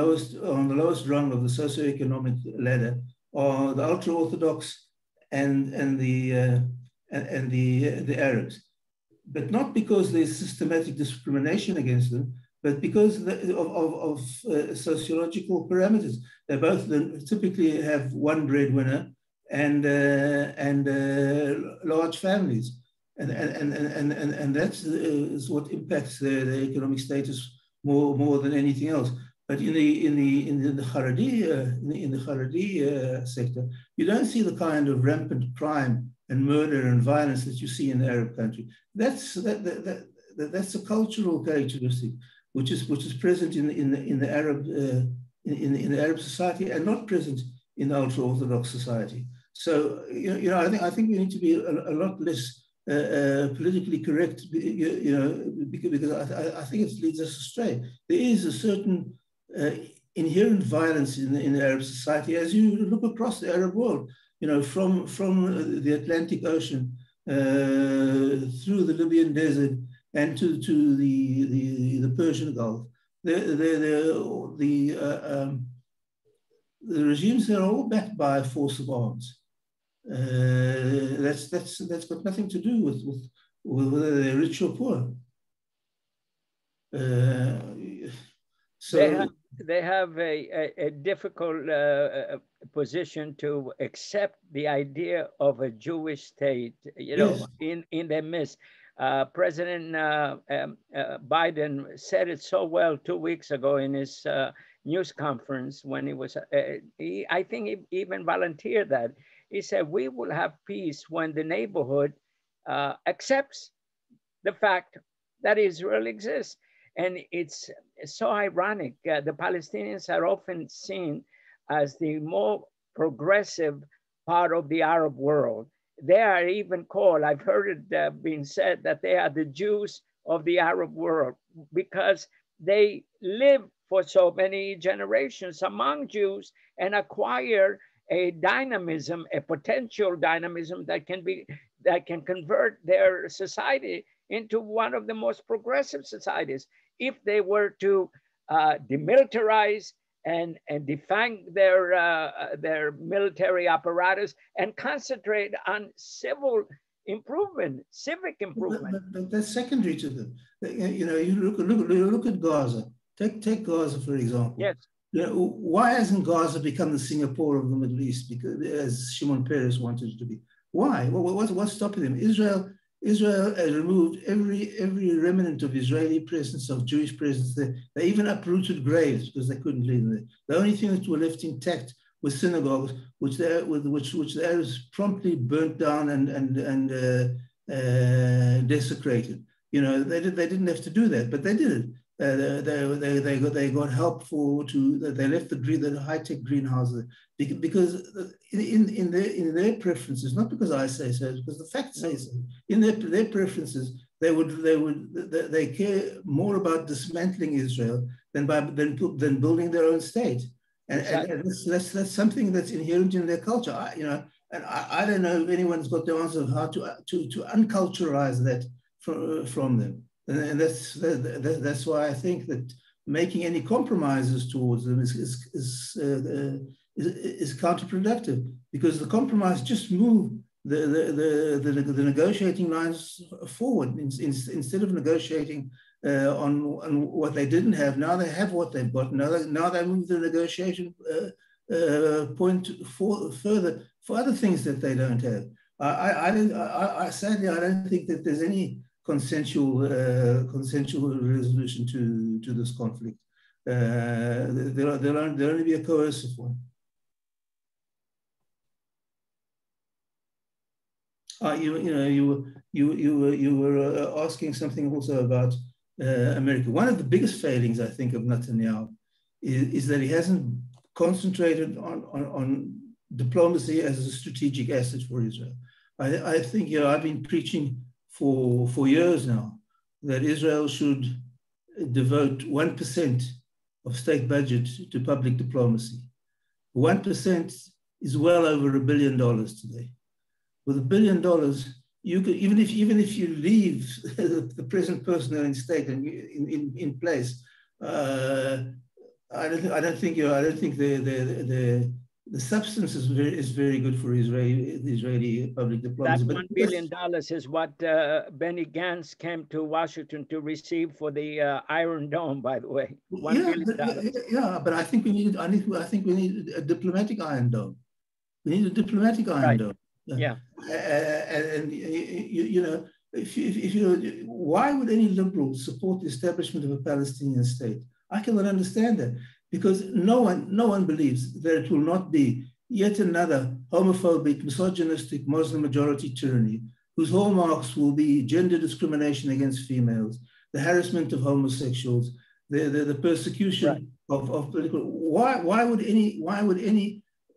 the lowest rung of the socioeconomic ladder are the ultra-Orthodox and the Arabs. But not because there's systematic discrimination against them, but because of sociological parameters. They both typically have one breadwinner and large families, and that is what impacts their economic status more than anything else. But in the Haredi sector, you don't see the kind of rampant crime and murder and violence that you see in the Arab country. That's a cultural characteristic which is present in the Arab society and not present in the ultra-Orthodox society. So I think we need to be a lot less politically correct, because I think it leads us astray. There is a certain inherent violence in the Arab society as you look across the Arab world. From the Atlantic Ocean through the Libyan desert and to the Persian Gulf. The regimes are all backed by a force of arms. That's got nothing to do with whether they're rich or poor. So they have a difficult position to accept the idea of a Jewish state, yes, in their midst. President Biden said it so well 2 weeks ago in his news conference when he was, I think he even volunteered that. He said, we will have peace when the neighborhood accepts the fact that Israel exists. And it's so ironic. The Palestinians are often seen as the more progressive part of the Arab world. They are even called, I've heard it being said, that they are the Jews of the Arab world because they live for so many generations among Jews and acquire a dynamism, a potential dynamism that can convert their society into one of the most progressive societies if they were to demilitarize and defang their military apparatus and concentrate on civil improvement, civic improvement. But that's secondary to them. You look at Gaza. Take Gaza for example. Yes. Why hasn't Gaza become the Singapore of the Middle East? Because as Shimon Peres wanted it to be. Why? What's stopping them? Israel has removed every remnant of Israeli presence, of Jewish presence there. They even uprooted graves because they couldn't live there. The only thing that were left intact were synagogues, which the Arabs promptly burnt down and desecrated. You know, they didn't have to do that, but they did it. They got help they left the high-tech greenhouses because in their preferences, not because I say so, because the facts say so. In their preferences, they care more about dismantling Israel than building their own state, and that's something that's inherent in their culture. I don't know if anyone's got the answer of how to unculturalize that from them. And that's why I think that making any compromises towards them is counterproductive, because the compromise just move the negotiating lines forward instead of negotiating on what they didn't have. Now they have what they've got. Now they move the negotiation point further for other things that they don't have. Sadly, I don't think that there's any consensual resolution to this conflict. There'll only be a coercive one. You were asking something also about America. One of the biggest failings, I think, of Netanyahu is that he hasn't concentrated on diplomacy as a strategic asset for Israel. I think I've been preaching for years now that Israel should devote 1% of state budget to public diplomacy. 1% is well over $1 billion today. With $1 billion, you could, even if you leave the present personnel in state and in place, I don't think the substance is very good for Israeli public diplomacy. That $1 billion is what Benny Gantz came to Washington to receive for the Iron Dome, by the way. $1 billion. Yeah, but I think we need a diplomatic Iron Dome. We need a diplomatic Iron Dome. Yeah. And why would any liberal support the establishment of a Palestinian state? I cannot understand that, because no one believes that it will not be yet another homophobic, misogynistic Muslim majority tyranny whose hallmarks will be gender discrimination against females, the harassment of homosexuals, the persecution of political. Why would any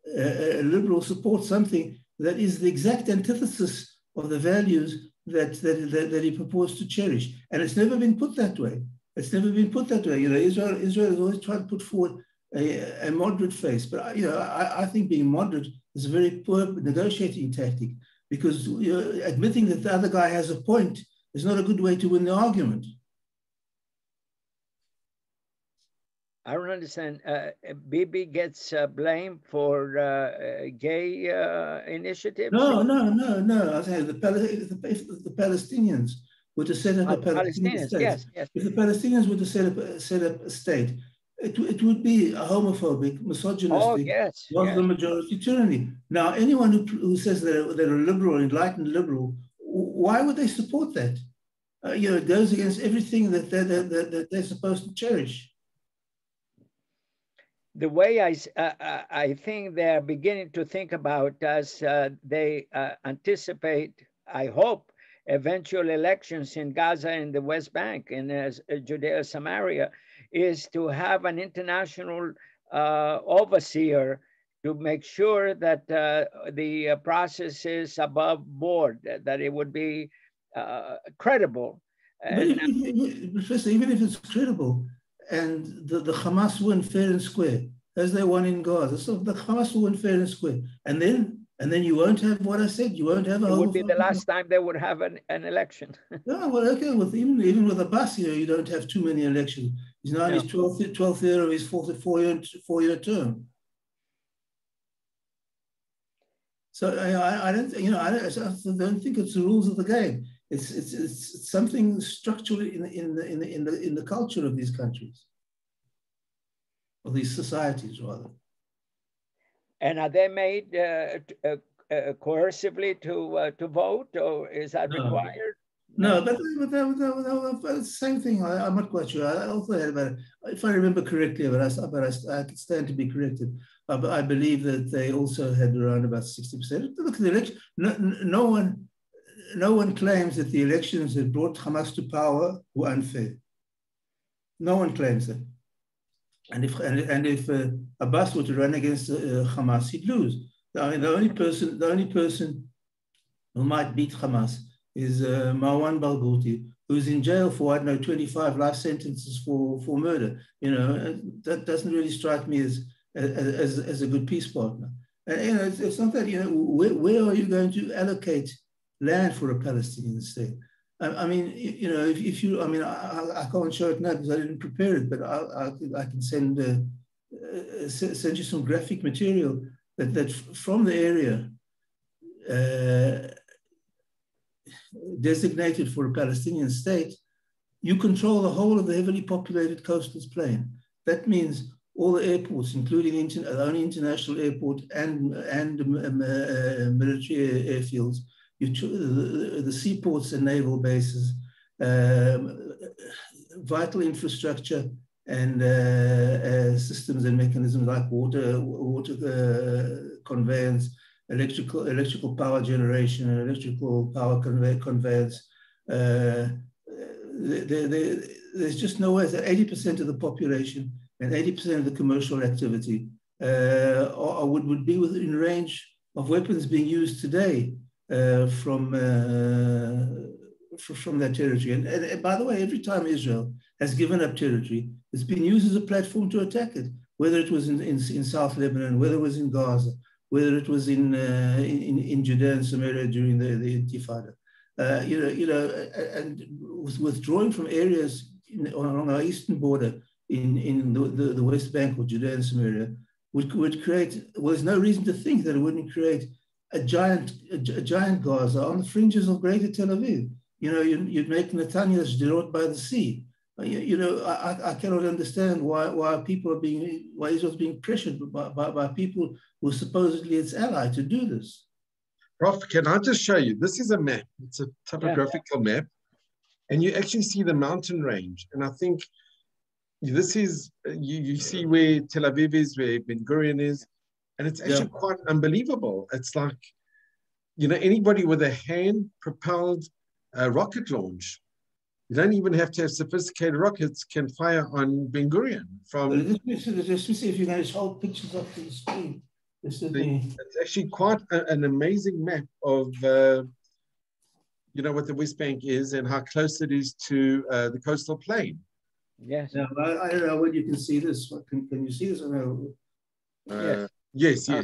liberal support something that is the exact antithesis of the values that he proposed to cherish? And it's never been put that way. It's never been put that way. Israel has always tried to put forward a moderate face, but I think being moderate is a very poor negotiating tactic, because admitting that the other guy has a point is not a good way to win the argument. I don't understand. Bibi gets blamed for gay initiatives? No. I say if the Palestinians were to set up a Palestinian state, yes. If the Palestinians were to set up a state, it would be a homophobic, misogynistic, Muslim majority tyranny. Now, anyone who says they're a liberal, enlightened liberal, why would they support that? It goes against everything that they're supposed to cherish. The way I think they're beginning to think about as they anticipate, I hope, eventual elections in Gaza and the West Bank, in Judea, Samaria, is to have an international overseer to make sure that the process is above board, that it would be credible. But Professor, even if it's credible, and the Hamas win fair and square, as they won in Gaza, so the Hamas will win fair and square, and then you won't have what I said. You won't have a. It would be the last time they would have an election. Yeah, well, okay. Even with Abbas, you don't have too many elections. He's now in his 12th year of his four-year term. So I don't think it's the rules of the game. It's something structural in the culture of these countries, or these societies rather. And are they made coercively to vote, or is that required? No, but the same thing. I'm not quite sure. I also had about, if I remember correctly, but I could stand to be corrected. I believe that they also had around about 60%. Look at the election. No one claims that the elections that brought Hamas to power were unfair. No one claims that. And if Abbas were to run against Hamas, he'd lose. The only person who might beat Hamas is Marwan Barghouti, who's in jail for, I don't know, 25 life sentences for murder. You know, that doesn't really strike me as a good peace partner. And you know, it's not that, you know, where are you going to allocate land for a Palestinian state? I mean, you know, if you, I mean, I can't show it now because I didn't prepare it, but I can send you some graphic material that from the area designated for a Palestinian state, you control the whole of the heavily populated coastal plain. That means all the airports, including the only international airport and military airfields, the seaports and naval bases, vital infrastructure and systems and mechanisms like water conveyance, electrical power generation, and electrical power conveyance. There's just no way that 80% of the population and 80% of the commercial activity would be within range of weapons being used today from that territory. And by the way, every time Israel has given up territory, it's been used as a platform to attack it, whether it was in South Lebanon, whether it was in Gaza, whether it was in Judea and Samaria during the Intifada. And withdrawing from areas along our eastern border in the West Bank or Judea and Samaria would create, well, there's no reason to think that it wouldn't create a giant Gaza on the fringes of Greater Tel Aviv. You know, you'd make Netanyahu's Sderot by the sea. I cannot understand why Israel's being pressured by people who are supposedly its ally to do this. Prof, can I just show you? This is a map. It's a topographical map. And you actually see the mountain range. And I think this is, you see where Tel Aviv is, where Ben Gurion is. And it's actually quite unbelievable. It's like, you know, anybody with a hand-propelled rocket launch, you don't even have to have sophisticated rockets, can fire on Ben Gurion from... Just see if you can just hold pictures up to the screen. It's actually quite an amazing map of, you know, what the West Bank is and how close it is to the coastal plain. Yes. Now, I don't know whether you can see this. Can you see this or no? Yes. Yeah.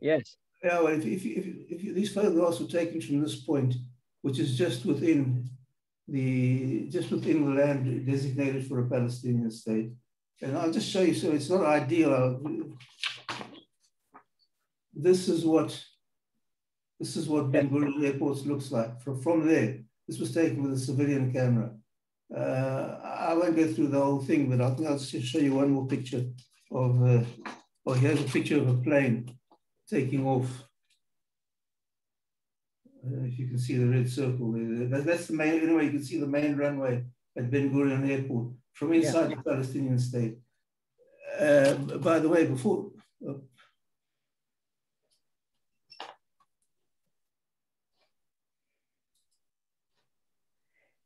Yes. Yeah. Well, if these photographs were taken from this point, which is just within the land designated for a Palestinian state, and I'll just show you. So it's not ideal. This is what Ben Gurion Airport looks like from there. This was taken with a civilian camera. I won't go through the whole thing, but I'll just show you one more picture of. Here's a picture of a plane taking off. If you can see the red circle there. That's the main. Anyway, you can see the main runway at Ben Gurion Airport from inside the Palestinian state. By the way, before.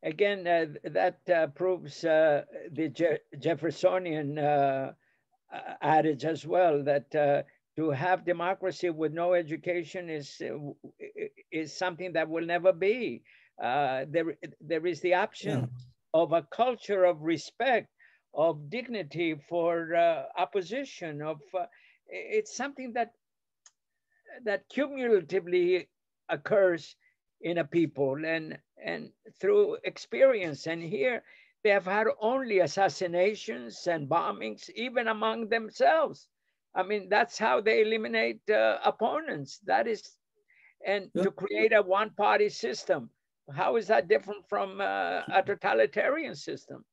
Again, that proves the Jeffersonian adage as well, that to have democracy with no education is something that will never be. There is the option of a culture of respect, of dignity for opposition. It's something that cumulatively occurs in a people and through experience. And here they have had only assassinations and bombings, even among themselves. I mean, that's how they eliminate opponents. That is, and to create a one-party system. How is that different from a totalitarian system?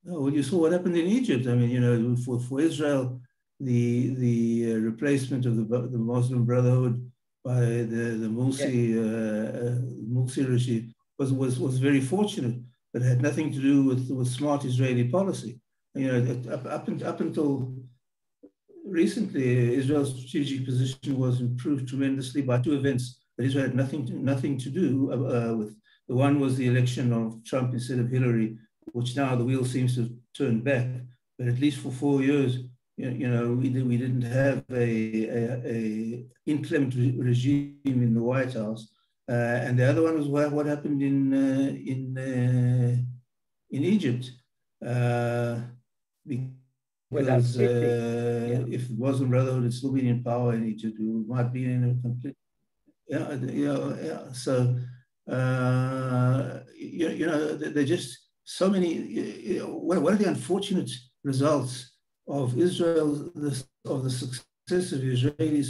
No, well, you saw what happened in Egypt. I mean, you know, for Israel, the replacement of the Muslim Brotherhood by the Morsi regime was very fortunate, but it had nothing to do with smart Israeli policy. You know, up until recently, Israel's strategic position was improved tremendously by two events that Israel had nothing to do with. The one was the election of Trump instead of Hillary, which now the wheel seems to have turned back. But at least for 4 years, you know, we didn't have a inclement regime in the White House. And the other one was what happened in Egypt. Because if it wasn't Brotherhood, it'd still be in power in Egypt. We might be in a complete, So, you know, they're just so many. What are the unfortunate results of Israel, of the success of Israeli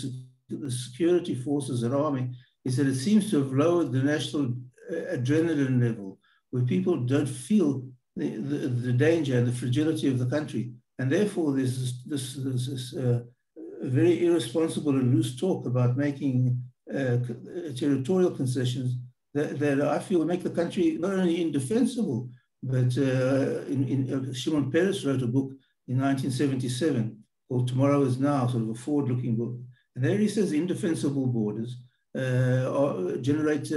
the security forces and army, is that it seems to have lowered the national adrenaline level, where people don't feel the danger and the fragility of the country. And therefore, there's this very irresponsible and loose talk about making territorial concessions that I feel will make the country not only indefensible, but Shimon Peres wrote a book in 1977 called Tomorrow is Now, sort of a forward-looking book. And there he says indefensible borders generate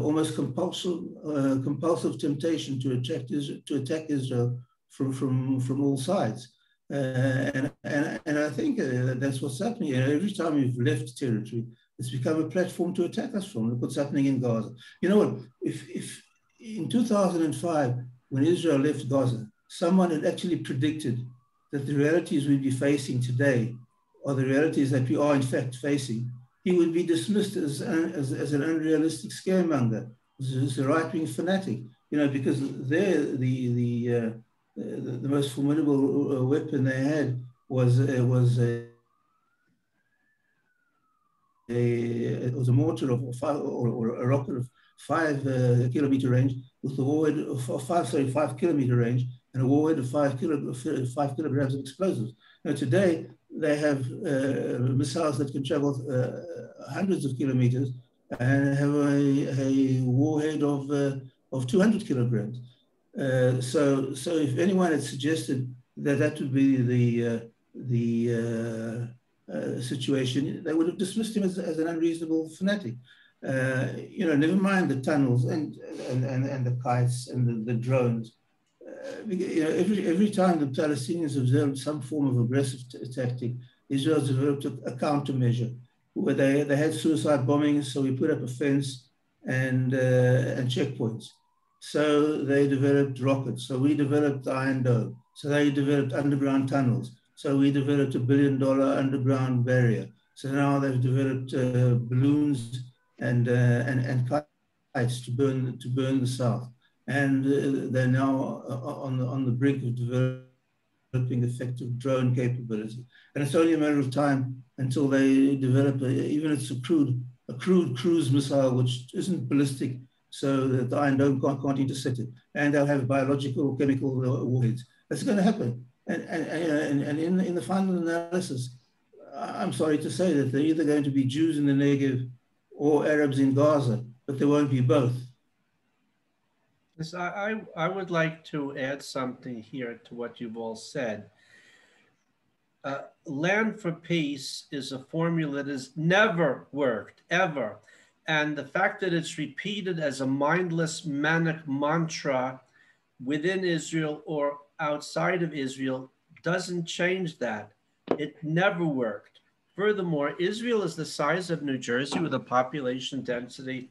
almost compulsive temptation to attack Israel from all sides. And I think that's what's happening. You know, every time we've left territory, it's become a platform to attack us from. Look what's happening in Gaza. You know what? If in 2005, when Israel left Gaza, someone had actually predicted that the realities we'd be facing today are the realities that we are in fact facing, he would be dismissed as an unrealistic scaremonger, as a right-wing fanatic. You know, because they're the most formidable weapon they had was a mortar of 5, or a rocket of 5 kilometer range with a warhead of 5 kilometer range and a warhead of 5 kilograms of explosives. Now today they have missiles that can travel hundreds of kilometers and have a warhead of 200 kilograms. So if anyone had suggested that would be the situation, they would have dismissed him as an unreasonable fanatic. You know, never mind the tunnels and the kites and the drones. You know, every time the Palestinians observed some form of aggressive tactic, Israel's developed a countermeasure where they had suicide bombings, so we put up a fence and checkpoints. So they developed rockets. So we developed Iron Dome. So they developed underground tunnels. So we developed $1 billion underground barrier. So now they've developed balloons and kites to burn the south. And they're now on the brink of developing effective drone capability. And it's only a matter of time until they develop even it's a crude cruise missile, which isn't ballistic, so that the Iron Dome can't intercept it. And they'll have biological or chemical warheads. That's going to happen. And in the final analysis, I'm sorry to say that they're either going to be Jews in the Negev or Arabs in Gaza, but there won't be both. Yes, I would like to add something here to what you've all said. Land for peace is a formula that has never worked, ever. And the fact that it's repeated as a mindless, manic mantra within Israel or outside of Israel doesn't change that. It never worked. Furthermore, Israel is the size of New Jersey with a population density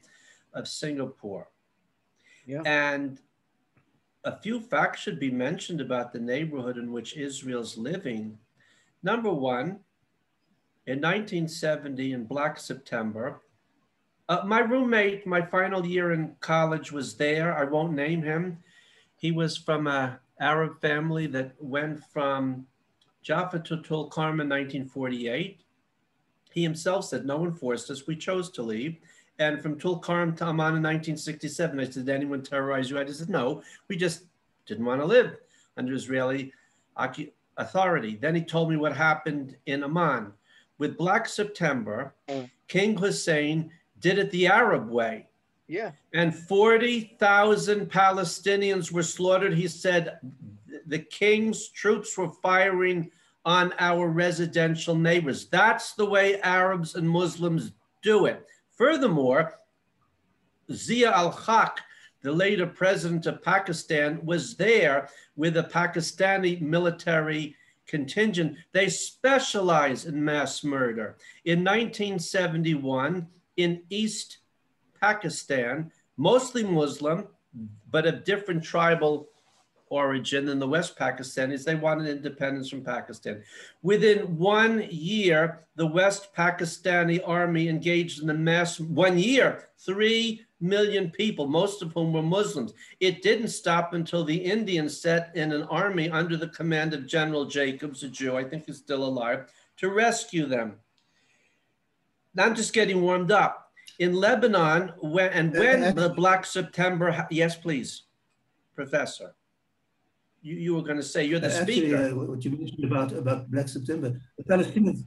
of Singapore. Yeah. And a few facts should be mentioned about the neighborhood in which Israel's living. Number one, in 1970, in Black September, my roommate, my final year in college, was there. I won't name him. He was from an Arab family that went from Jaffa to Tulkarm in 1948. He himself said, no one forced us, we chose to leave. And from Tulkarm to Amman in 1967, I said, did anyone terrorize you? I just said, no, we just didn't want to live under Israeli authority. Then he told me what happened in Amman. with Black September, King Hussein did it the Arab way. Yeah. And 40,000 Palestinians were slaughtered. He said the king's troops were firing on our residential neighbors. That's the way Arabs and Muslims do it. Furthermore, Zia al-Haq, the later president of Pakistan, was there with a Pakistani military contingent. They specialize in mass murder. In 1971, in East Pakistan, mostly Muslim, but of different tribal origin than the West Pakistanis, they wanted independence from Pakistan. Within 1 year, the West Pakistani army engaged in the mass, 1 year, 3 million people, most of whom were Muslims. It didn't stop until the Indians set in an army under the command of General Jacobs, a Jew, I think he's still alive, to rescue them. Now I'm just getting warmed up. In Lebanon, when the Black September, yes, please, Professor. You were going to say, you're the speaker. Actually, what you mentioned about Black September, the Palestinians,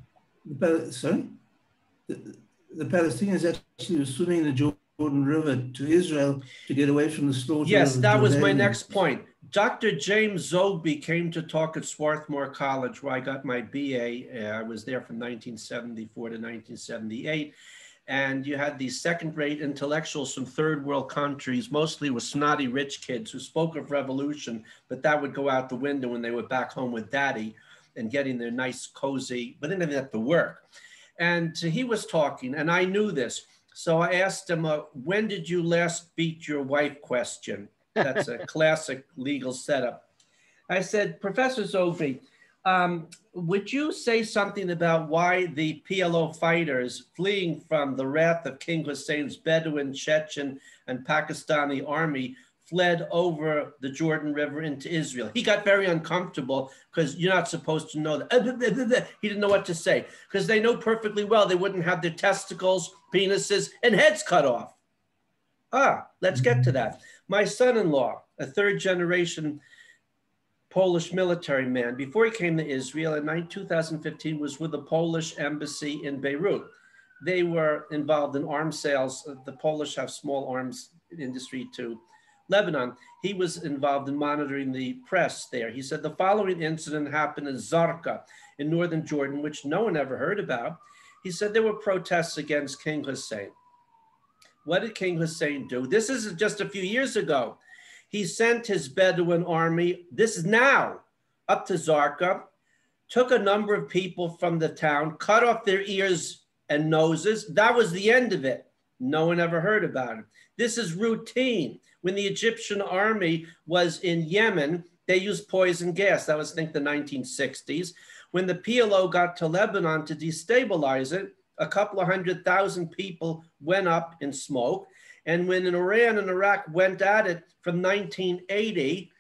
the Palestinians actually were swimming the Jordan River to Israel to get away from the slaughter. Yes, of that was my Jordanians. next point. Dr. James Zogby came to talk at Swarthmore College, where I got my BA. I was there from 1974 to 1978. And you had these second-rate intellectuals from third world countries, mostly with snotty rich kids who spoke of revolution, but that would go out the window when they were back home with daddy and getting their nice, cozy, but they didn't have to work. And he was talking, and I knew this. So I asked him, when did you last beat your wife question? That's a classic legal setup. I said, Professor Zogby, would you say something about why the PLO fighters fleeing from the wrath of King Hussein's Bedouin, Chechen, and Pakistani army fled over the Jordan River into Israel? He got very uncomfortable because you're not supposed to know that. He didn't know what to say because they know perfectly well they wouldn't have their testicles, penises, and heads cut off. Let's get to that. My son-in-law, a third-generation Polish military man, before he came to Israel in 2015, was with the Polish embassy in Beirut. They were involved in arms sales. The Polish have small arms industry to Lebanon. He was involved in monitoring the press there. He said the following incident happened in Zarqa in northern Jordan, which no one ever heard about. He said there were protests against King Hussein. What did King Hussein do? This is just a few years ago. He sent his Bedouin army, this is now, up to Zarqa, took a number of people from the town, cut off their ears and noses. That was the end of it. No one ever heard about it. This is routine. When the Egyptian army was in Yemen, they used poison gas. That was, I think, the 1960s. When the PLO got to Lebanon to destabilize it, a couple of 100,000 people went up in smoke. And when Iran and Iraq went at it from 1980,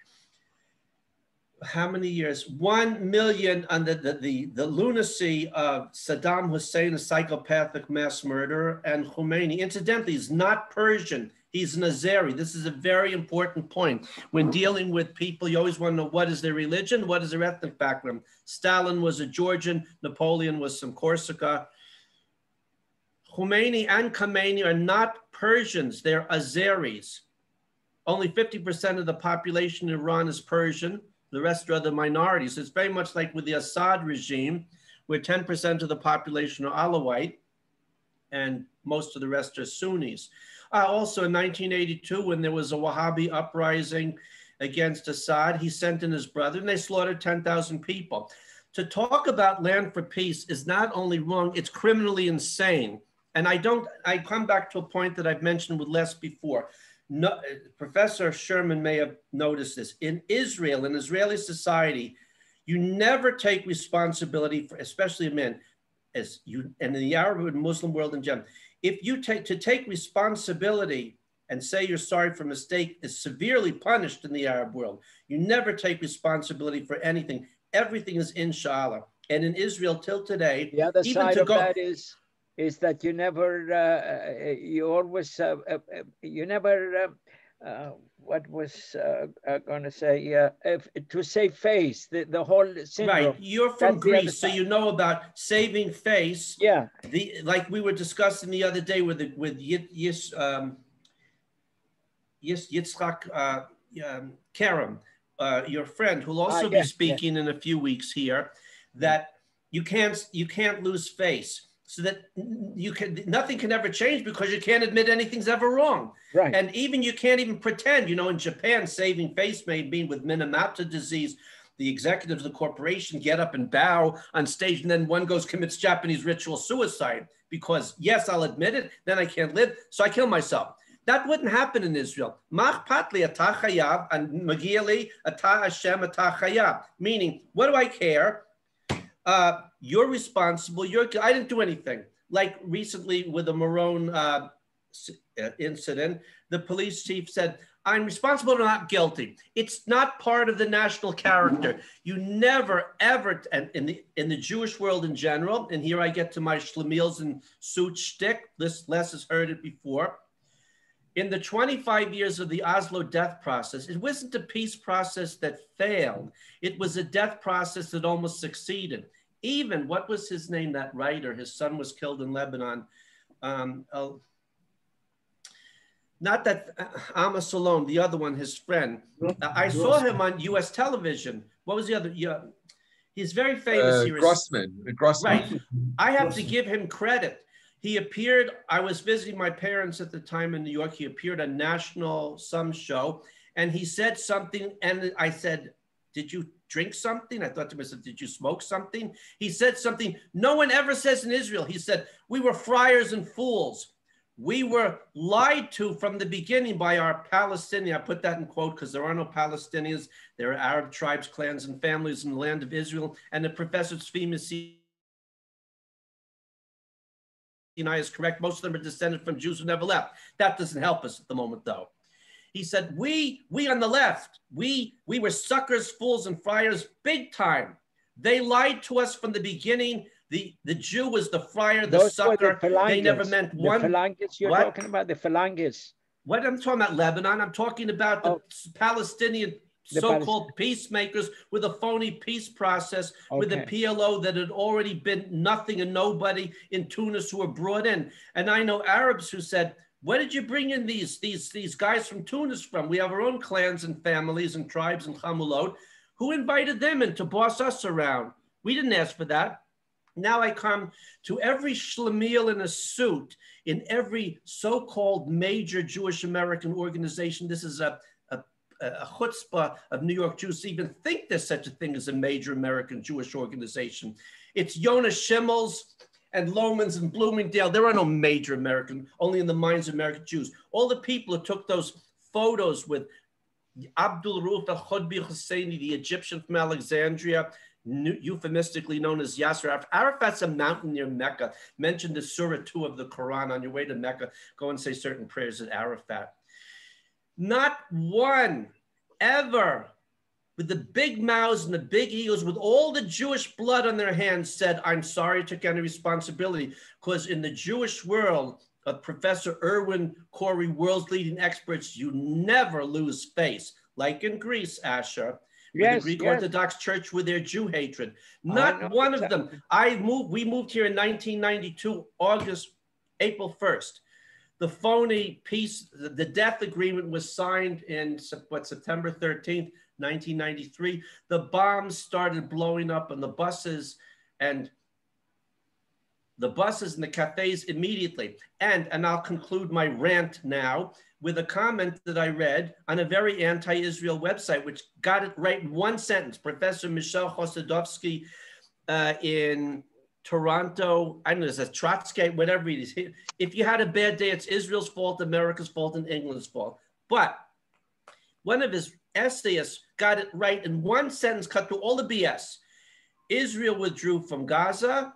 how many years? 1 million under the lunacy of Saddam Hussein, a psychopathic mass murderer, and Khomeini. Incidentally, he's not Persian. He's an Azeri. This is a very important point. When dealing with people, you always want to know what is their religion, what is their ethnic background. Stalin was a Georgian. Napoleon was from Corsica. Khomeini and Khamenei are not Persians, they're Azeris. Only 50% of the population in Iran is Persian, the rest are other minorities. It's very much like with the Assad regime, where 10% of the population are Alawite and most of the rest are Sunnis. Also in 1982, when there was a Wahhabi uprising against Assad, he sent in his brother and they slaughtered 10,000 people. To talk about land for peace is not only wrong, it's criminally insane. And I come back to a point that I've mentioned with Les before. No, Professor Sherman may have noticed this. In Israel, in Israeli society, you never take responsibility for, especially men, as you, and in the Arab and Muslim world in general. If you take responsibility and say you're sorry for a mistake is severely punished in the Arab world. You never take responsibility for anything. Everything is inshallah. And in Israel till today, the other side of that is that you never, you always, you never what was going to say, to save face, the whole syndrome. Right, you're from Greece, so you know about saving face. Yeah. Like we were discussing the other day with Yitzhak Kerem, your friend, who'll also be speaking in a few weeks here, that you can't lose face. So that nothing can ever change because you can't admit anything's ever wrong. Right. And even you can't even pretend, in Japan, saving face may mean with Minamata disease, the executives of the corporation get up and bow on stage, and then one commits Japanese ritual suicide because, yes, I'll admit it, then I can't live, so I kill myself. That wouldn't happen in Israel. Mach patli ata chayav and magiali ata Hashem ata chayav. Meaning, what do I care? You're responsible. I didn't do anything. Like recently with the Maroon incident, the police chief said, I'm responsible but not guilty. It's not part of the national character. You never, ever, and in the Jewish world in general, and here I get to my Schlemiels and suit shtick, Les has heard it before. In the 25 years of the Oslo death process, it wasn't a peace process that failed. It was a death process that almost succeeded. Even, what was his name, that writer? His son was killed in Lebanon. Not that Amos Salom, the other one, his friend. I saw him on U.S. television. What was the other? Yeah, he's very famous here. Glassman. Right. I have to give him credit. He appeared, I was visiting my parents at the time in New York. He appeared on National some show, and he said something, and I said, did you drink something? I thought to myself, did you smoke something? He said something no one ever says in Israel. He said, we were friars and fools. We were lied to from the beginning by our Palestinians. I put that in quote because there are no Palestinians. There are Arab tribes, clans, and families in the land of Israel. And the Professor Tzvi Sinai is correct. Most of them are descended from Jews who never left. That doesn't help us at the moment, though. He said, we on the left, we were suckers, fools, and friars big time. They lied to us from the beginning. The Jew was the friar, the sucker. They never meant one. The phalangists you're talking about, the phalangists. What I'm talking about, Lebanon. I'm talking about the Palestinian so-called peacemakers with a phony peace process, with a PLO that had already been nothing and nobody in Tunis who were brought in. And I know Arabs who said, where did you bring in these guys from Tunis from? We have our own clans and families and tribes and Chamulot. Who invited them in to boss us around? We didn't ask for that. Now I come to every schlemiel in a suit in every so-called major Jewish American organization. This is a chutzpah of New York Jews to even think there's such a thing as a major American Jewish organization. It's Jonas Schimmel's and Lohman's and Bloomingdale. There are no major American, only in the minds of American Jews. All the people who took those photos with Abdul Rauf al-Khodbi Husseini, the Egyptian from Alexandria, euphemistically known as Yasser Arafat. Arafat's a mountain near Mecca. Mentioned the Surah 2 of the Quran. On your way to Mecca, go and say certain prayers at Arafat. Not one ever with the big mouths and the big egos, with all the Jewish blood on their hands, said, I'm sorry, took any responsibility. Because in the Jewish world, Professor Erwin Corey, world's leading experts, you never lose face. Like in Greece, Asher, with the Greek Orthodox Church with their Jew hatred. Not one of them. We moved here in 1992, April 1st. The phony peace, the death agreement was signed in September 13th, 1993. The bombs started blowing up on the buses and the cafes immediately. And I'll conclude my rant now with a comment that I read on a very anti-Israel website, which got it right in one sentence. Professor Michel Chosadovsky in Toronto, I don't know, it's a Trotsky, whatever it is. If you had a bad day, it's Israel's fault, America's fault, and England's fault. But one of his essayists got it right in one sentence, cut through all the BS. Israel withdrew from Gaza,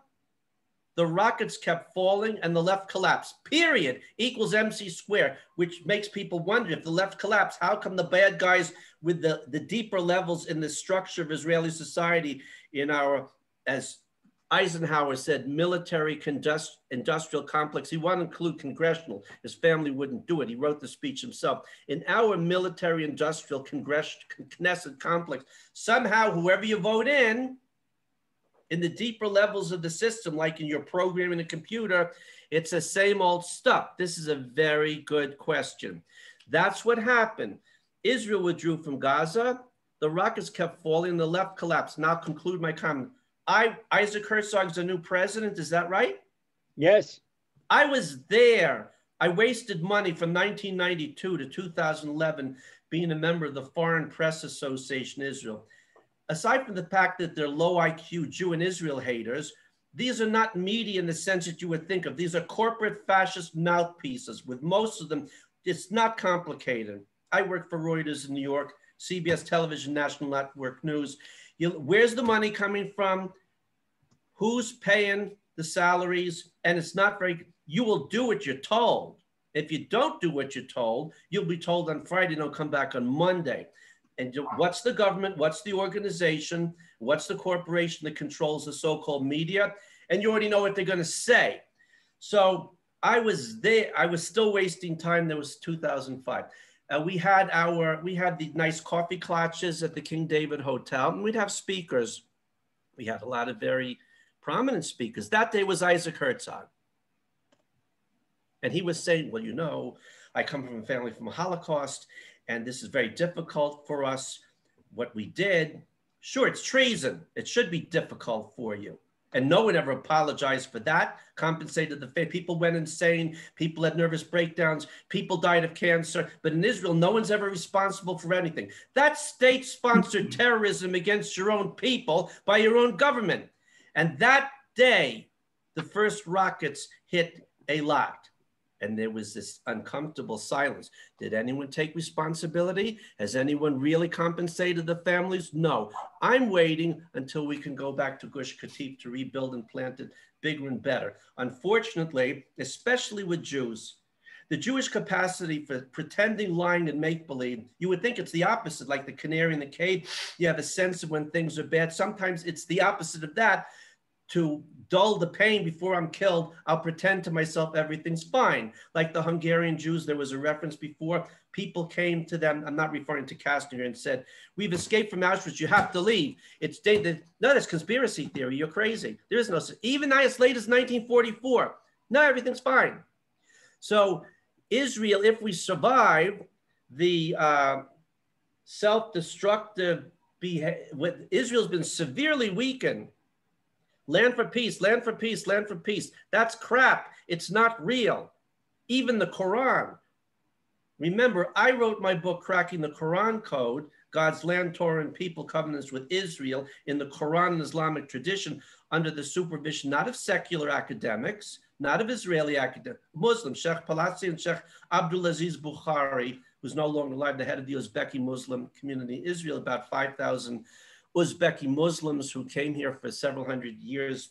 the rockets kept falling, and the left collapsed. Period equals MC squared, which makes people wonder, if the left collapsed, how come the bad guys with the deeper levels in the structure of Israeli society, in our, as Eisenhower said military industrial complex. He wanted to include congressional. His family wouldn't do it. He wrote the speech himself. In our military industrial Knesset complex, somehow whoever you vote in the deeper levels of the system, like in your programming a computer, it's the same old stuff. This is a very good question. That's what happened. Israel withdrew from Gaza. The rockets kept falling. The left collapsed. Now I'll conclude my comment. Isaac Herzog's the new president. Is that right? Yes. I was there. I wasted money from 1992 to 2011 being a member of the Foreign Press Association Israel. Aside from the fact that they're low IQ Jew and Israel haters, these are not media in the sense that you would think of. These are corporate fascist mouthpieces. With most of them, it's not complicated. I work for Reuters in New York, CBS Television, National Network News. Where's the money coming from? Who's paying the salaries? And it's not very, you will do what you're told. If you don't do what you're told, you'll be told on Friday, don't come back on Monday. And what's the government? What's the organization? What's the corporation that controls the so-called media? And you already know what they're going to say. So I was there. I was still wasting time. That was 2005. We had the nice coffee clutches at the King David Hotel, and we'd have speakers. We had a lot of very prominent speakers. That day was Isaac Herzog. And he was saying, well, you know, I come from a family from a Holocaust, and this is very difficult for us. What we did, sure, it's treason. It should be difficult for you. And no one ever apologized for that, compensated the fate. People went insane. People had nervous breakdowns. People died of cancer. But in Israel, no one's ever responsible for anything. That's state-sponsored terrorism against your own people by your own government. And that day, the first rockets hit Eilat. And there was this uncomfortable silence. Did anyone take responsibility? Has anyone really compensated the families? No. I'm waiting until we can go back to Gush Katif to rebuild and plant it bigger and better. Unfortunately, especially with Jews, the Jewish capacity for pretending, lying, and make-believe, you would think it's the opposite, like the canary in the cave. You have a sense of when things are bad. Sometimes it's the opposite of that. To dull the pain before I'm killed, I'll pretend to myself everything's fine. Like the Hungarian Jews, there was a reference before. People came to them, I'm not referring to Kastner, and said, we've escaped from Auschwitz, you have to leave. It's no, that's conspiracy theory, you're crazy. There is no, even as late as 1944, no, everything's fine. So Israel, if we survive the self-destructive behavior, Israel's been severely weakened. Land for peace, land for peace, land for peace. That's crap. It's not real. Even the Quran. Remember, I wrote my book, Cracking the Quran Code, God's Land, Torah, and People Covenants with Israel in the Quran and Islamic tradition under the supervision not of secular academics, not of Israeli academics, Muslims, Sheikh Palazzi and Sheikh Abdulaziz Bukhari, who's no longer alive, the head of the Uzbeki Muslim community in Israel, about 5,000 Uzbeki Muslims who came here for several hundred years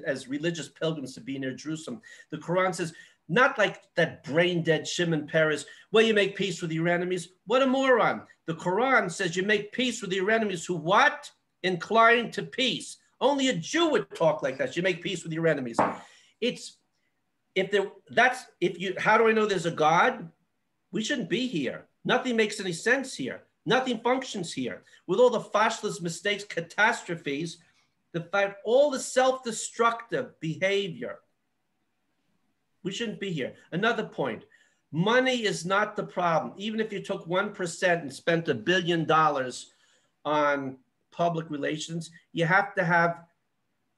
as religious pilgrims to be near Jerusalem. The Quran says, not like that brain-dead Shimon Peres, well, you make peace with your enemies. What a moron. The Quran says you make peace with your enemies who what? Incline to peace. Only a Jew would talk like that. You make peace with your enemies. How do I know there's a God? We shouldn't be here. Nothing makes any sense here. Nothing functions here. With all the fascist mistakes, catastrophes, all the self-destructive behavior, we shouldn't be here. Another point, money is not the problem. Even if you took 1% and spent $1 billion on public relations, you have to have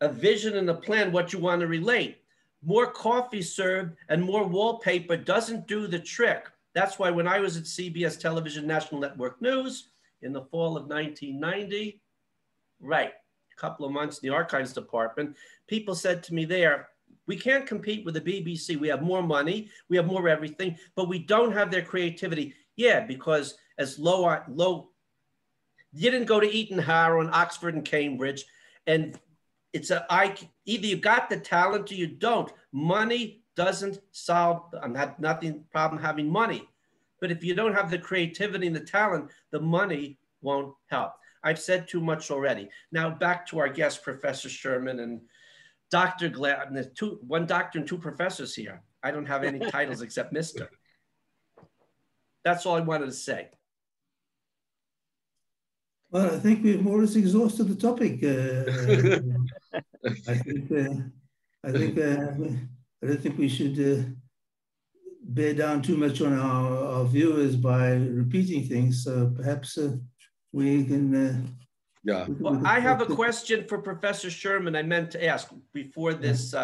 a vision and a plan what you want to relate. More coffee served and more wallpaper doesn't do the trick. That's why when I was at CBS Television National Network News in the fall of 1990, right, a couple of months in the archives department, people said to me there, we can't compete with the BBC. We have more money, we have more everything, but we don't have their creativity. Yeah, because as you didn't go to Eton, Harrow, and Oxford and Cambridge, and either you got the talent or you don't. Money doesn't solve, nothing problem having money. But if you don't have the creativity and the talent, the money won't help. I've said too much already. Now back to our guest, Professor Sherman, and Dr. Glassman, there's one doctor and two professors here. I don't have any titles except Mr. That's all I wanted to say. Well, I think we've more or less exhausted the topic. I don't think we should bear down too much on our viewers by repeating things. So perhaps we can. Yeah. Well, I have a question for Professor Sherman I meant to ask before this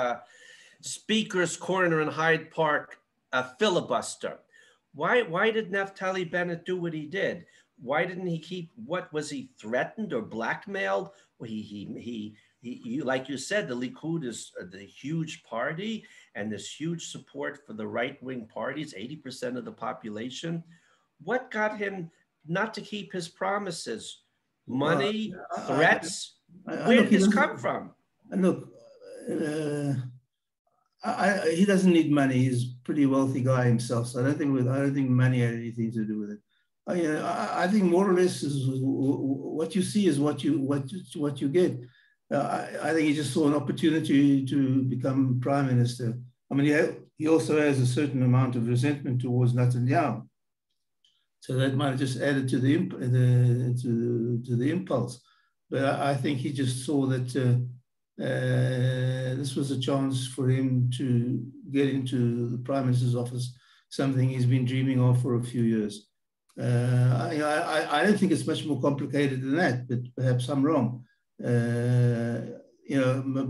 Speaker's Corner in Hyde Park filibuster. Why did Naftali Bennett do what he did? Why didn't he keep, what was he threatened or blackmailed? Well, he like you said, the Likud is the huge party and there's huge support for the right-wing parties, 80% of the population. What got him not to keep his promises? Money, threats? Where did this come from? Look, he doesn't need money. He's a pretty wealthy guy himself, so I don't think money had anything to do with it. I think more or less is what you see is what you get. I think he just saw an opportunity to become prime minister. I mean, he also has a certain amount of resentment towards Netanyahu, so that might have just added to the impulse. But I think he just saw that this was a chance for him to get into the prime minister's office, something he's been dreaming of for a few years. I don't think it's much more complicated than that, but perhaps I'm wrong.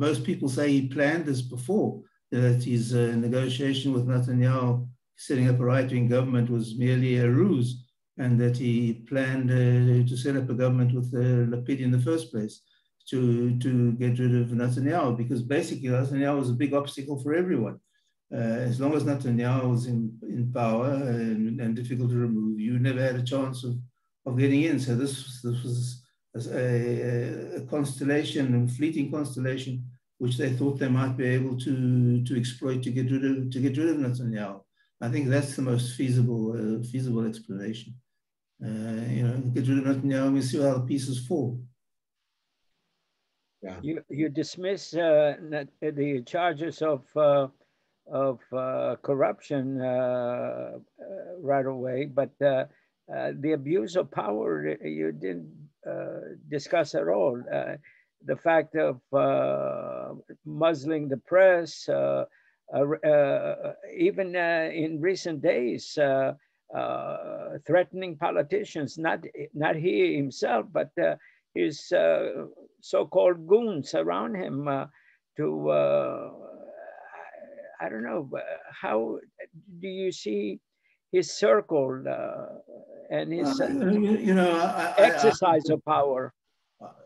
Most people say he planned this before, that his negotiation with Netanyahu, setting up a right-wing government, was merely a ruse, and that he planned to set up a government with Lapid in the first place to get rid of Netanyahu, because basically Netanyahu was a big obstacle for everyone. As long as Netanyahu was in power and difficult to remove, you never had a chance of getting in. So this was a constellation, a fleeting constellation, which they thought they might be able to exploit to get rid of Netanyahu. I think that's the most feasible explanation. Get rid of Netanyahu and we see how the pieces fall. Yeah. You dismiss the charges of corruption right away, but the abuse of power you didn't discuss at all. The fact of muzzling the press, even in recent days, threatening politicians, not he himself, but his so-called goons around him to, I don't know, how do you see his circle and his exercise of power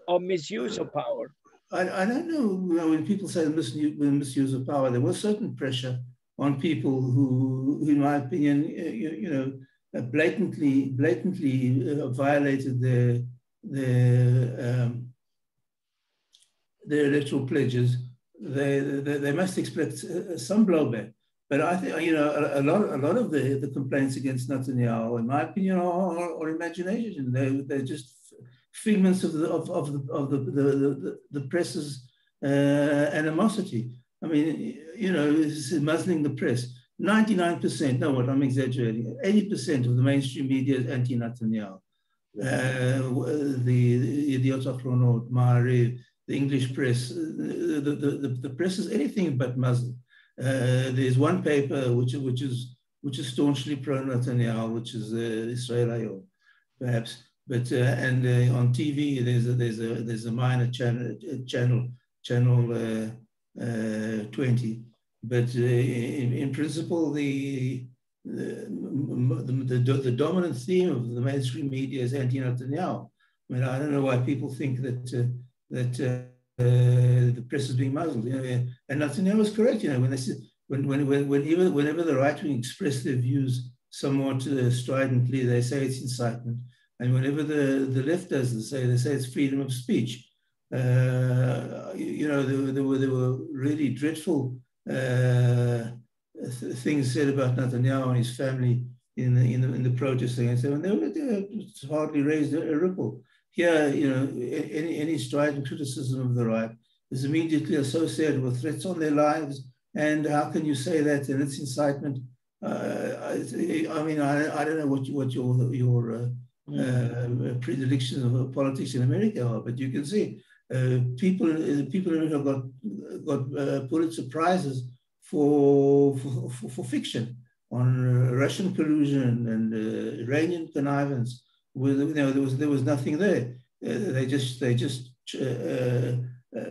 or misuse of power? I don't know, when people say misuse of power, there was certain pressure on people who in my opinion, blatantly violated their electoral pledges. They must expect some blowback. But I think a lot of the complaints against Netanyahu, in my opinion, are imagination. They're just figments of the press's animosity. I mean, muzzling the press. 99%, no, what I'm exaggerating, 80% of the mainstream media is anti-Netanyahu. The Yediot Ahronot, Ma'ariv, the English press, the press is anything but muzzled. There's one paper which is staunchly pro-Netanyahu, which is Israel Hayom, perhaps. But and on TV there's a minor channel 20. But in principle, the dominant theme of the mainstream media is anti-Netanyahu. I mean, I don't know why people think that the press is being muzzled. And Netanyahu is correct. Whenever the right wing express their views somewhat stridently, they say it's incitement. And whenever the left does, they say it's freedom of speech. There were really dreadful things said about Netanyahu and his family in the protests against them, and they hardly raised a ripple. Here, any strident criticism of the right is immediately associated with threats on their lives. And how can you say that? And it's incitement. I mean, I don't know what your predilections of politics in America are, but you can see people in America got Pulitzer Prizes for fiction on Russian collusion and Iranian connivance. There was nothing there. They just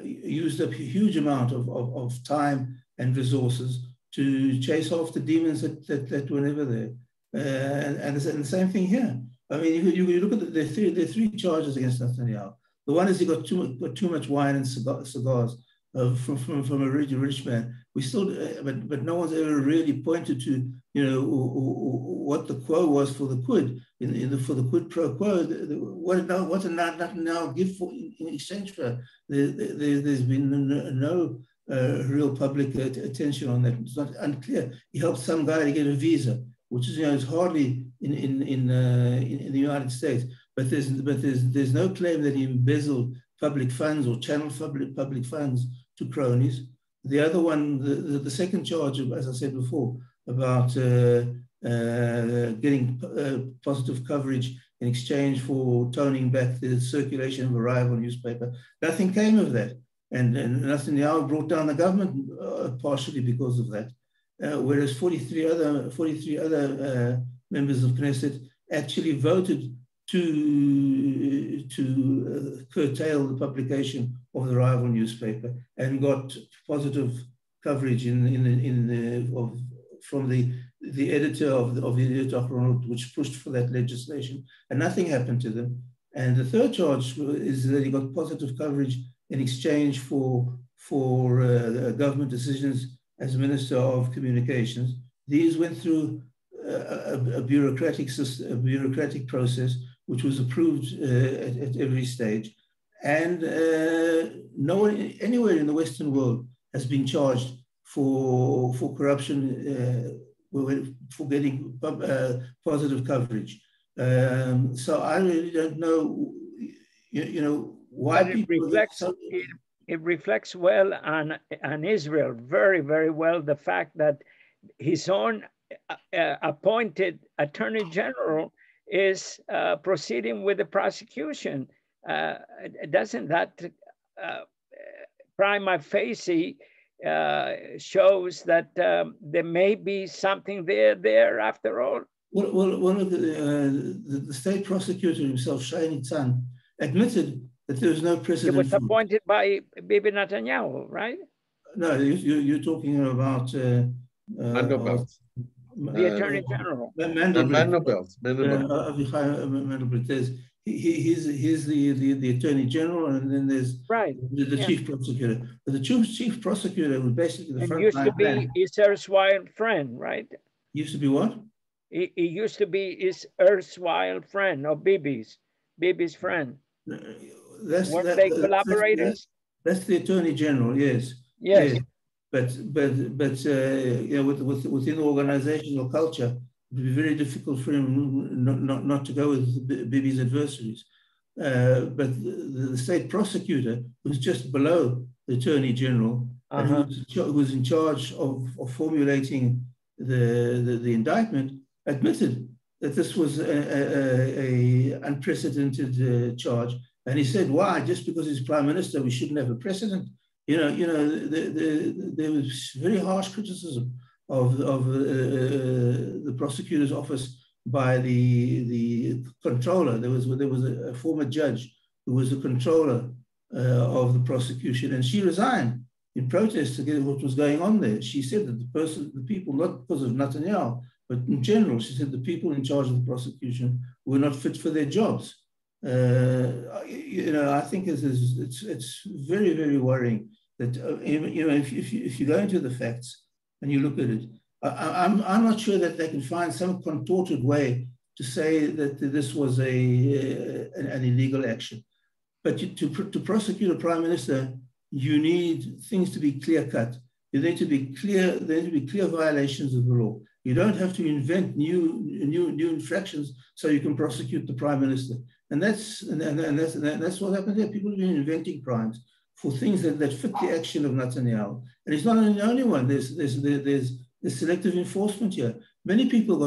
used up a huge amount of time and resources to chase off the demons that were never there. And the same thing here. I mean, you look at the three charges against Netanyahu. The one is he got too much wine and cigars from a rich man. We still, but no one's ever really pointed to, what the quo was for the quid for the quid pro quo. What did Netanyahu give for in exchange for? There's been no real public attention on that. It's not unclear. He helped some guy to get a visa, which is is hardly in the United States. But there's no claim that he embezzled public funds or channeled public funds to cronies. The other one, the second charge, as I said before, about getting positive coverage in exchange for toning back the circulation of a rival newspaper, nothing came of that. And Netanyahu brought down the government partially because of that. Whereas 43 other members of Knesset actually voted to curtail the publication of the rival newspaper and got positive coverage from the editor of the Yediot, which pushed for that legislation, and nothing happened to them. And the third charge is that he got positive coverage in exchange for government decisions as Minister of Communications. These went through a bureaucratic process, which was approved at every stage. And no one anywhere in the Western world has been charged for corruption, for getting positive coverage. So I really don't know, why but people... It reflects well on Israel, very, very well, the fact that his own appointed Attorney General is proceeding with the prosecution. Doesn't that prima facie shows that there may be something there after all? Well, one of the state prosecutor himself, Shai Nitzan, admitted that there was no precedent. He was appointed by Bibi Netanyahu, right? No, you're talking about Mandelblit. The Attorney General. Mandelblit. He's the Attorney General, and then there's the Chief Prosecutor. But the Chief Prosecutor was basically the front line. Used to be his erstwhile friend, right? Used to be what? He used to be his erstwhile friend, or Bibi's friend. Were they collaborators? That's the Attorney General, yes. Yes. But within the organizational culture, it would be very difficult for him not to go with Bibi's adversaries. But the state prosecutor, who's just below the Attorney General, and who was in charge of formulating the indictment, admitted that this was a unprecedented charge. And he said, why? Just because he's prime minister, we shouldn't have a precedent. There was very harsh criticism of the prosecutor's office by the controller. There was a former judge who was the controller of the prosecution, and she resigned in protest against what was going on there. She said that the people, not because of Netanyahu, but in general, she said the people in charge of the prosecution were not fit for their jobs. I think it's very, very worrying that if you go into the facts and you look at it, I'm not sure that they can find some contorted way to say that this was an illegal action. But to prosecute a prime minister, you need things to be clear cut. There need to be clear violations of the law. You don't have to invent new infractions so you can prosecute the prime minister. And that's what happened here. People have been inventing crimes for things that fit the action of Netanyahu. And he's not the only one. There's selective enforcement here. Many people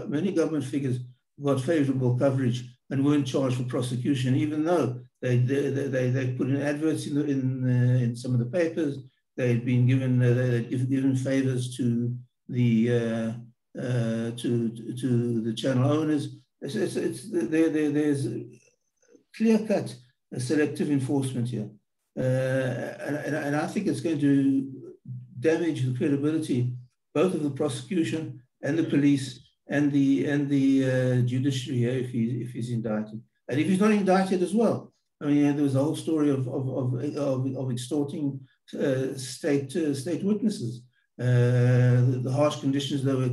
many government figures got favorable coverage and weren't charged for prosecution, even though they put in adverts in some of the papers. They'd been given favors to the channel owners. There's clear-cut selective enforcement here, and I think it's going to damage the credibility both of the prosecution and the police and the judiciary here if he's indicted, and if he's not indicted as well. I mean, there was a whole story of extorting state witnesses, the harsh conditions they were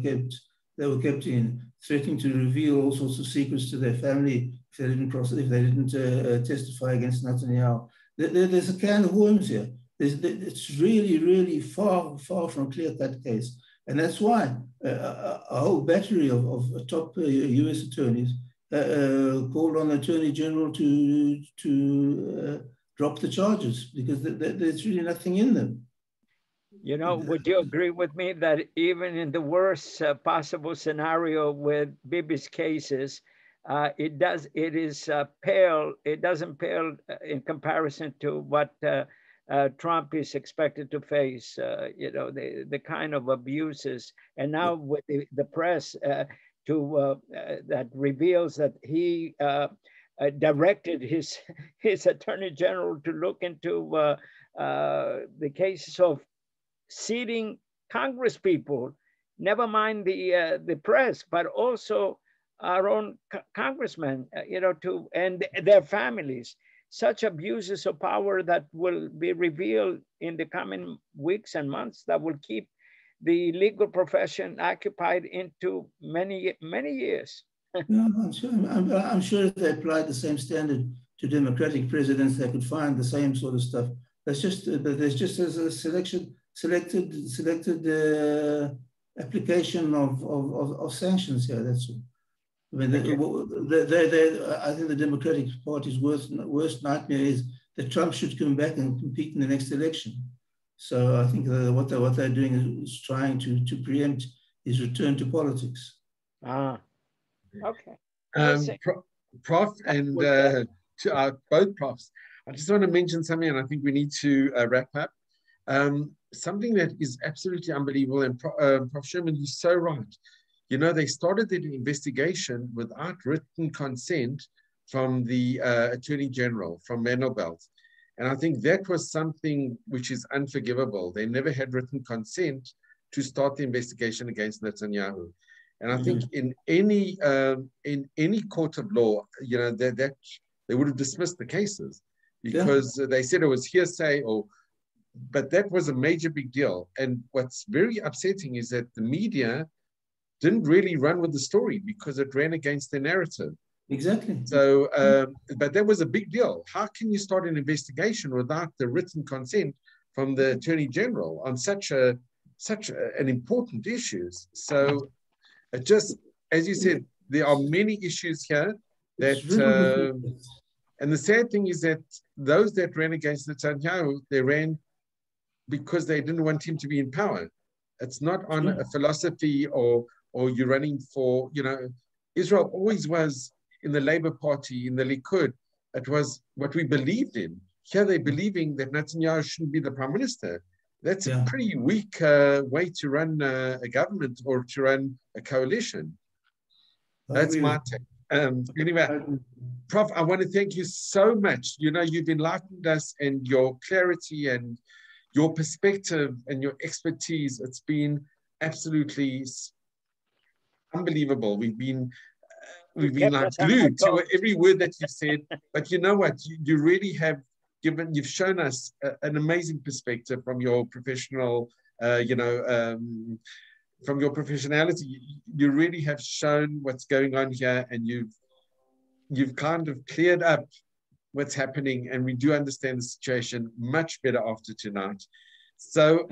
kept in, threatening to reveal all sorts of secrets to their family if they didn't testify against Netanyahu. There's a can of worms here. It's really far from a clear-cut case, and that's why a whole battery of top U.S. attorneys called on the Attorney General to drop the charges because there's really nothing in them. You know, would you agree with me that even in the worst possible scenario with Bibi's cases, it doesn't pale in comparison to what Trump is expected to face, you know, the kind of abuses. And now with the press that reveals that he directed his Attorney General to look into the cases of seating Congress people, never mind the press, but also our own congressmen, you know, and their families. Such abuses of power that will be revealed in the coming weeks and months that will keep the legal profession occupied into many years. No, I'm sure if they applied the same standard to Democratic presidents, they could find the same sort of stuff. There's just a selected application of sanctions here. That's all. I mean, I think the Democratic Party's worst nightmare is that Trump should come back and compete in the next election. So I think what they're doing is trying to preempt his return to politics. Okay. Prof and to both profs, I just want to mention something, and I think we need to wrap up. Something that is absolutely unbelievable, and Prof. Sherman, you're so right. You know, they started the investigation without written consent from the Attorney General, from Vanderbilt. And I think that was something which is unforgivable. They never had written consent to start the investigation against Netanyahu. And I think in any court of law, you know, that they would have dismissed the cases because they said it was hearsay but that was a major big deal. And what's very upsetting is that the media didn't really run with the story because it ran against their narrative. Exactly. So, but that was a big deal. How can you start an investigation without the written consent from the Attorney General on such an important issue? So, it just, as you said, there are many issues here that, and the sad thing is that those that ran against Netanyahu, they ran because they didn't want him to be in power. It's not on a philosophy or you're running for, you know, Israel always was in the Labour Party, in the Likud. It was what we believed in. Here they're believing that Netanyahu shouldn't be the prime minister. That's a pretty weak way to run a government or to run a coalition. That's my take. Anyway, Prof, I want to thank you so much. You know, you've enlightened us, and your clarity and your perspective and your expertise, it's been absolutely unbelievable. We've been like glued to every word that you've said. But you know what? You really have you've shown us an amazing perspective from your professional, from your professionality. You really have shown what's going on here, and you've kind of cleared up what's happening, and we do understand the situation much better after tonight. So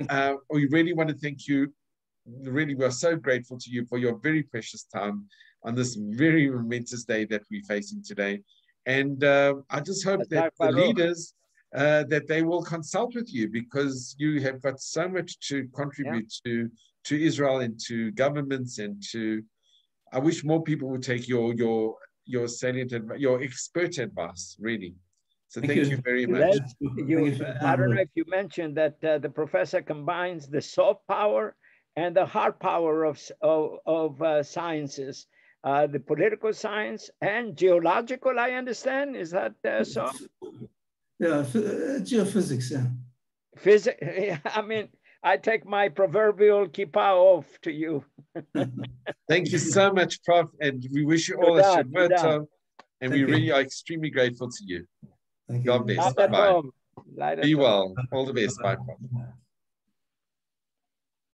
we really want to thank you. Really, we're so grateful to you for your very precious time on this very momentous day that we're facing today. And I just hope that the leaders that they will consult with you, because you have got so much to contribute to Israel and to governments and to. I wish more people would take your salient, your expert advice, really. So thank you very much. I don't know if you mentioned that the professor combines the soft power and the hard power of sciences, the political science and geological, I understand. Is that so? Yeah, geophysics, yeah. Physics, I mean, I take my proverbial kippah off to you. Thank you so much, Prof. And we wish you all a Shabbat Tov. And we really are extremely grateful to you. God bless. Bye. Be well. All the best. Bye, Prof.